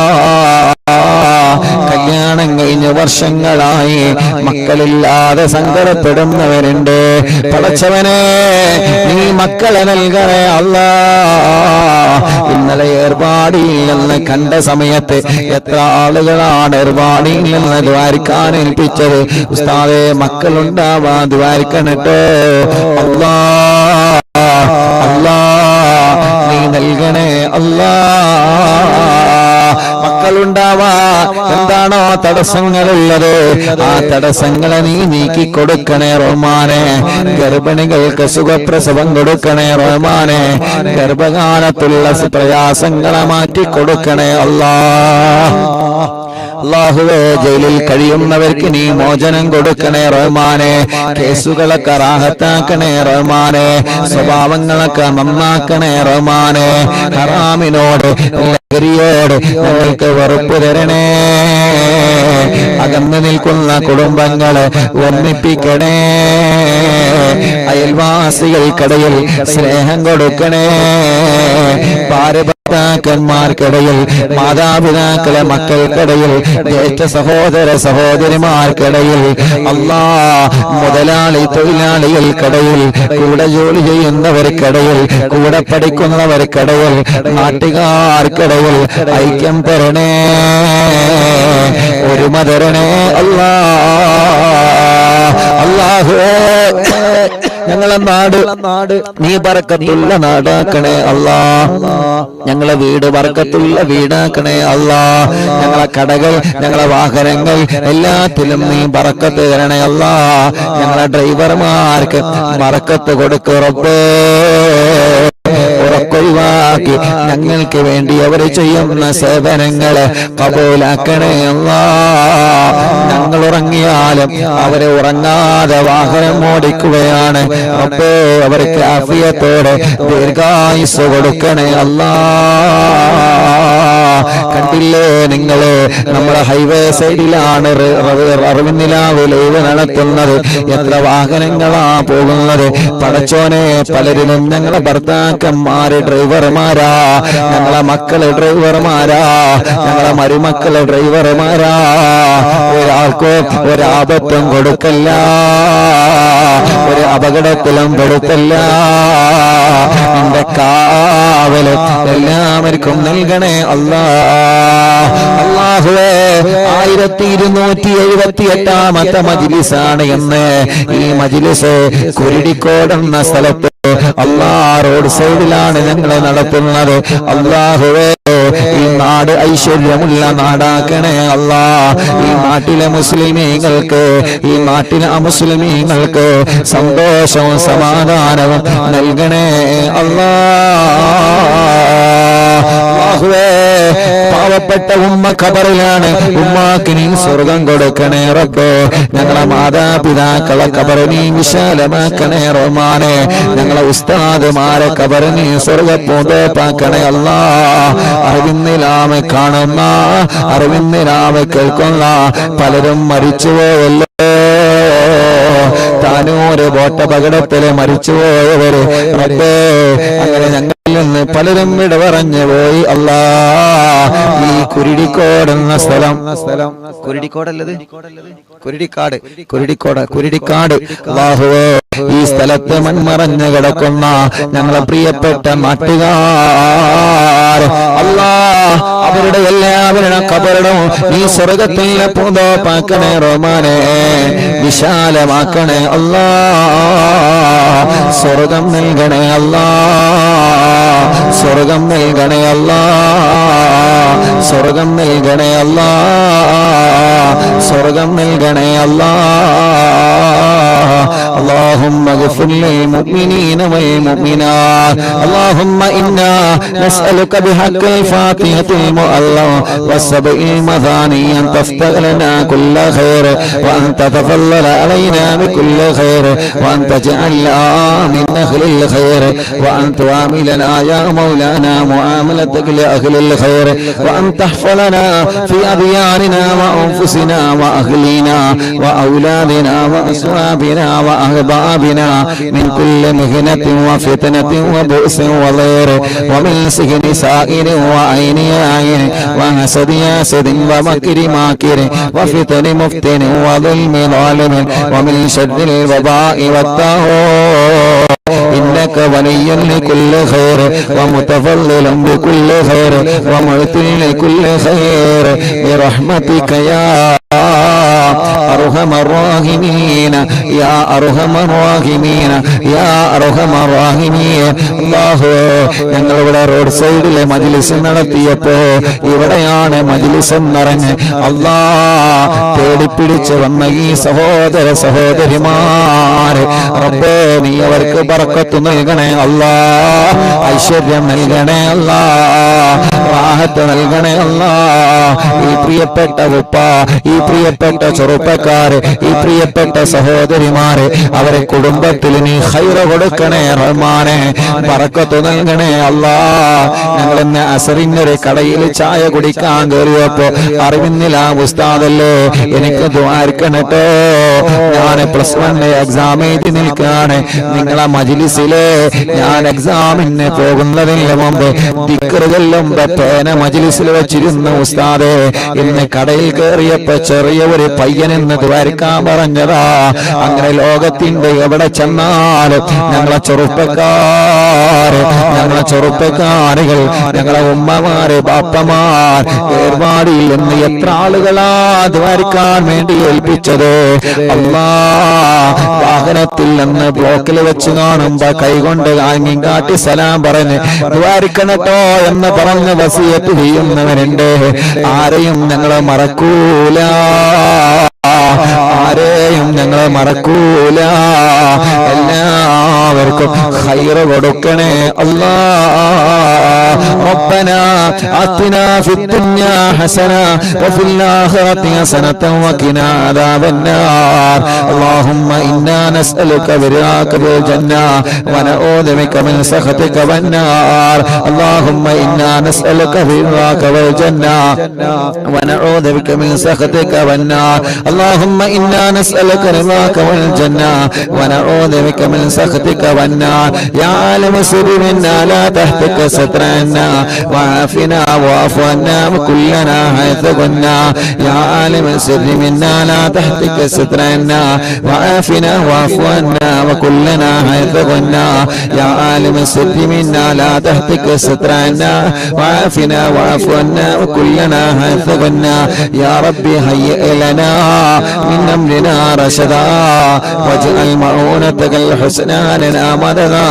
കല്യാണം കഴിഞ്ഞ വർഷങ്ങളായി മക്കളില്ലാതെ സങ്കടപ്പെടുന്നവരുണ്ട്, പടച്ചവനെ നീ മക്കളെ നൽകണേ അല്ലാ. ഇന്നലെ ഏർപാടിയിൽ നിന്ന് കണ്ട സമയത്ത് എത്ര ആളുകളാണ് ഏർപാടിയിൽ നിന്ന് ദ്വാരിക്കാൻ ഏൽപ്പിച്ചത്. ഉസ്താദേ, മക്കളുണ്ടാവാൻ ദ്വാരിക്കണട്ടോ അല്ലാ. അല്ലാ, നീ നൽകണേ അല്ലാ. മക്കളുണ്ടാവാ എന്താണോ തടസ്സങ്ങളുള്ളത്, ആ തടസ്സങ്ങളെ നീ നീക്കി കൊടുക്കണേ റഹ്മാനെ. ഗർഭിണികൾക്ക് സുഖപ്രസവം കൊടുക്കണേ റഹ്മാനെ. ഗർഭകാലത്തുള്ള പ്രയാസങ്ങളെ മാറ്റി കൊടുക്കണേ അല്ലാ. അല്ലാഹുവേ, ജയിലിൽ കഴിയുന്നവർക്ക് നീ മോചനം കൊടുക്കണേ റഹ്മാനെ. കേസുകളൊക്കെ റാഹത്താക്കണേ റഹ്മാനെ. സ്വഭാവങ്ങളൊക്കെ നന്നാക്കണേ റഹ്മാനെ. ഹറാമിനോട് ലഹരിയോട് ഞങ്ങൾക്ക് വെറുപ്പ് തരണേ. അകന്നു നിൽക്കുന്ന കുടുംബങ്ങളെ ഒന്നിപ്പിക്കണേ. അയൽവാസികൾക്കിടയിൽ സ്നേഹം കൊടുക്കണേ. ഭാര്യഭർത്താക്കന്മാർക്കിടയിൽ, മാതാപിതാക്കളെ മക്കൾക്കിടയിൽ, ജ്യേഷ്ഠ സഹോദര സഹോദരിമാർക്കിടയിൽ, അല്ലാ മുതലാളി തൊഴിലാളികൾക്കിടയിൽ, കൂടെ ജോലി ചെയ്യുന്നവർക്കിടയിൽ, കൂടെ പഠിക്കുന്നവർക്കിടയിൽ, നാട്ടുകാർക്കിടയിൽ ഐക്യം തരണേ, ഒരുമ തരണേ അല്ലാ. അല്ലാഹുവേ ഞങ്ങളെ നാട് നീ ബർക്കത്തുള്ള നാടാക്കണേ അല്ലാ. ഞങ്ങളെ വീട് ബർക്കത്തുള്ള വീടാക്കണേ അല്ലാ. ഞങ്ങളെ കടകൾ, ഞങ്ങളെ വാഹനങ്ങൾ എല്ലാത്തിലും നീ ബർക്കത്ത് തരണേ അല്ലാ. ഞങ്ങളെ ഡ്രൈവർമാർക്ക് ബർക്കത്ത് കൊടുക്ക് റബ്ബേ. ഉറക്കൊഴിവാക്കി ഞങ്ങൾക്ക് വേണ്ടി അവർ ചെയ്യുന്ന സേവനങ്ങളെ കബൂലാക്കണേ അല്ലാ. ഞങ്ങൾ ഉറങ്ങിയാലും അവരെ ഉറങ്ങാതെ വാഹനം ഓടിക്കുകയാണ് റബ്ബേ. അവർക്ക് ആഫിയത്തോടെ ദീർഘായുസ്സ് കൊടുക്കണേ അല്ലാ. കണ്ടില്ലേ നിങ്ങള്, നമ്മുടെ ഹൈവേ സൈഡിലാണ് അറിവിന്നിലാവ് ലൈവ് നടത്തുന്നത്. എത്ര വാഹനങ്ങളാ പോകുന്നത് പടച്ചോനെ. പലരിലും ഞങ്ങളെ ഭർത്താക്കന്മാര് ഡ്രൈവർമാരാ, ഞങ്ങളെ മക്കള് ഡ്രൈവർമാരാ, ഞങ്ങളെ മരുമക്കള് ഡ്രൈവർമാരാ. ഒരാൾക്കോ ഒരാപത്തും കൊടുക്കല്ല, ഒരു അപകടത്തിലും പെടുത്തല്ല. എന്റെ കാവല് എല്ലാവർക്കും നൽകണേ അല്ലാ. അല്ലാഹുവേ 1278ാമത്തെ മജ്ലിസാണ് എന്ന്. ഈ മജ്ലിസ് കുരുടിക്കോട് എന്ന സ്ഥലത്ത് അല്ലാ റോഡ് സൈഡിലാണ് ഞങ്ങൾ നടത്തുന്നത്. അല്ലാഹുവേ ഈ നാട് ഐശ്വര്യമുള്ള നാടാക്കണേ അല്ലാ. ഈ നാട്ടിലെ മുസ്ലിമീങ്ങൾക്ക്, ഈ നാട്ടിലെ അമുസ്ലിമീങ്ങൾക്ക് സന്തോഷവും സമാധാനവും നൽകണേ അല്ലാ. പാവപ്പെട്ട ഉമ്മ ഖബറിലാണ്, ഉമ്മാക്ക് നീ സ്വർഗം കൊടുക്കണേ റബ്ബേ. ഞങ്ങളെ മാതാപിതാക്കളെ ഖബറ് നീ വിശാലമാക്കണേ റഹ്മാനെ. ഞങ്ങളെ ഉസ്താദുമാരെ ഖബറ് നീ സ്വർഗപ്പൂന്തോപ്പാക്കണേ അല്ലാ. അറിവിന്നിലാമെ കാണുന്ന, അറിവിന്നിലാമെ കേൾക്കുന്ന പലരും മരിച്ചുപോയല്ലോ. താനൂര് ബോട്ടപകടത്തില് മരിച്ചുപോയവര് റബ്ബേ, അങ്ങനെ ഞങ്ങളിൽ നിന്ന് പലരും വിട പറഞ്ഞു പോയി അല്ലാ. ഈ കുരുടിക്കോട് എന്ന സ്ഥലം, കുരുടിക്കോടല്ലത്, കുരുടിക്കാട് അല്ലാഹുവേ, ഈ സ്ഥലത്ത് മൺമറഞ്ഞു കിടക്കുന്ന ഞങ്ങളെ പ്രിയപ്പെട്ട നാട്ടുകാർ അല്ലാ, അവരുടെ എല്ലാവരുടെ ഖബറും ഈ സ്വർഗത്തിലെ പൂന്തോപ്പാക്കണേ റഹ്മാനെ. വിശാലമാക്കണേ അല്ലാ. സ്വർഗം നൽകണേ അല്ലാ. സ്വർഗം നൽകണേ അല്ലാ. സ്വർഗം നൽകണേ അല്ലാ. സ്വർഗം നൽകണേ അല്ലാ. اللهم اغفر للمؤمنين والمؤمنات. اللهم إنا نسألك بحق الفاتحة المؤلمة والسبع المثاني أن تفتح لنا كل خير، وأن تتفضل علينا بكل خير، وأن تجعلنا من أهل الخير، وأن تعاملنا يا مولانا معاملتك لأهل الخير، وأن تحفظنا في أدياننا وأنفسنا وأهلنا وأولادنا وأصحابنا وأحبابنا من كل مهنة وفتنة وبؤس وضير، ومن سجن سائر وعين عين، وحسد ياسد ومكر ماكر، وفتن مفتن وظلم ظالم، ومن شر الوباء والطاغوت. إنك ولي لكل خير، ومتفضل بكل خير، ومعطي لكل خير، برحمتك يا أرحم الراحمين يا أرحم الراحمين يا أرحم الراحمين. അല്ലാഹു, ഞങ്ങളിവിടെ റോഡ് സൈഡിലെ മജ്ലിസ് നടത്തിയപ്പോ ഇവിടെയാണ് മജ്ലിസ് എന്നറിഞ്ഞ് അല്ലാ തേടിപ്പിടിച്ച് വന്ന ഈ സഹോദര സഹോദരിമാര് റബ്ബേ, നീ അവർക്ക് ബർക്കത്ത് നൽകണേ അല്ലാ. ഐശ്വര്യം നൽകണേ അല്ലാ. റാഹത്ത് നൽകണേ അല്ലാ. ഈ പ്രിയപ്പെട്ട ഉപ്പ, ഈ പ്രിയപ്പെട്ട ചെറുപ്പക്കാര്, ഈ പ്രിയപ്പെട്ട സഹോദരിമാര്, അവരെ കുടുംബത്തിൽ നീ ഖൈർ കൊടുക്കണേ റഹ്മാനെ. ബർക്കത്ത് നൽകണേ അല്ലാ. ഞങ്ങൾ ഇന്ന് അസറിനൊരു കടയിൽ ചായ കുടിക്കാൻ കയറിയപ്പോ അറിവിന്നില്ല ഉസ്താദല്ലേ, എനിക്ക് ദ്വാരിക്കണട്ടോ, ഞാൻ +1 എക്സാം എഴുതി നിൽക്കാണ്. നിങ്ങളെ മജ്ലിസിലെ ഞാൻ എക്സാമിന് പോകുന്നതിന് മുമ്പ് ദിക്ർ ചൊല്ലുമ്പോ പേന മജ്ലിസിൽ വെച്ചിരുന്ന ഉസ്താദേ, ഇന്ന് കടയിൽ കയറിയപ്പോ ചെറിയ ഒരു പയ്യനെന്ന് ദ്വാരക്കാൻ പറഞ്ഞതാ. അങ്ങനെ ലോകത്തിന്റെ എവിടെ ചെന്നാലും ഞങ്ങളെ ചെറുപ്പക്കാരുകൾ, ഞങ്ങളെ ഉമ്മമാര്, ബാപ്പമാർ, ഏർവാടിയിൽ നിന്ന് എത്ര ആളുകളാ ദ്വാരക്കാൻ വേണ്ടി ഏൽപ്പിച്ചത്. അല്ലാ, വാഹനത്തിൽ നിന്ന് ബ്ലോക്കിൽ വെച്ച് കാണുമ്പോ കൈകൊണ്ട് ആംഗ്യം കാട്ടി സലാം പറഞ്ഞ് ദ്വാരിക്കണട്ടോ എന്ന് പറഞ്ഞ് വസിയത്ത് ചെയ്യുന്നവരുണ്ട്. ആരെയും ഞങ്ങൾ മറക്കൂല, ആരെയും ഞങ്ങൾ മറക്കൂല. എല്ലാവർക്കും ഖൈറ് കൊടുക്കണേ അല്ലാ. റബ്ബനാ ആതിനാ ഫിദ്ദുനിയാ ഹസന വഫിൽ ആഖിറതി ഹസനതൻ വഖിനാ അദാബന്നാർ. അല്ലാഹുമ്മ ഇന്നാ നസ്അലുക ബിറാക ബിൽ ജന്ന വനഊദു ബിക മിൻ സഖതിക വന്നാർ. അല്ലാഹുമ്മ ഇന്നാ നസ്അലുക ബിറാക ബിൽ ജന്ന വനഊദു ബിക മിൻ സഖതിക വന്നാർ. اللهم إنا نسألك رضاك والجنة ونعوذ بك من سخطك والنار. يا عالم سر منا لا تهتك سترنا وعافنا واعف عنا وكلنا حيث كنا. يا عالم سر منا لا تهتك سترنا وعافنا واعف عنا وكلنا حيث كنا. يا عالم سر منا لا تهتك سترنا وعافنا واعف عنا وكلنا حيث كنا. يا ربي هيئ لنا من أمرنا رشدا واجعل معونتك الحسنى لنا مددا.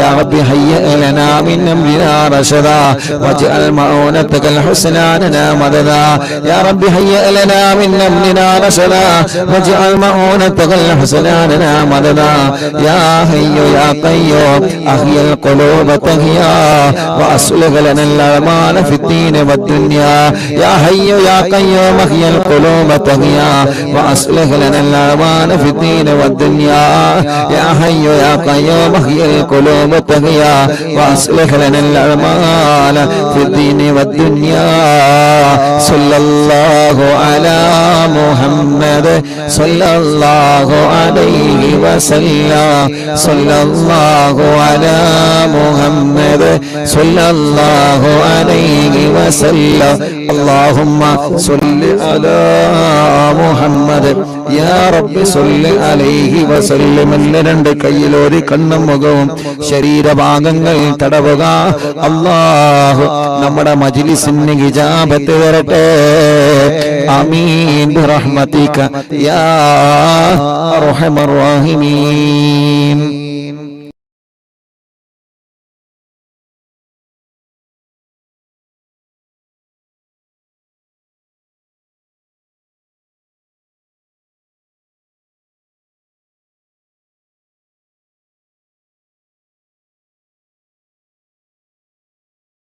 يا رب هيئ لنا من أمرنا رشدا واجعل معونتك الحسنى لنا مددا. يا رب هيئ لنا من أمرنا رشدا واجعل معونتك الحسنى لنا مددا. يا حي يا قيوم أحيي القلوب تحيا وأصلح لنا الأعمال في الدين والدنيا. يا حي يا قيوم أحيي القلوب تحيا وأصلح لنا الأعمال في الدين والدنيا. يا حي يا قيوم احيي القلوب تحيا وأصلح لنا الأعمال في الدين والدنيا. صلى الله على محمد صلى الله عليه وسلم. صلى الله على محمد صلى الله عليه وسلم. اللهم صل على محمد يا رب صل عليه وسلم. രണ്ട് കയ്യിലോരി കണ്ണും മുഖവും ശരീരഭാഗങ്ങൾ തടവുക. അല്ലാഹു നമ്മുടെ മജ്ലിസിന് ഇജാബത്ത് തരട്ടെ. ആമീൻ ബിറഹ്മതിക യാ അർഹമർ റഹീമീൻ.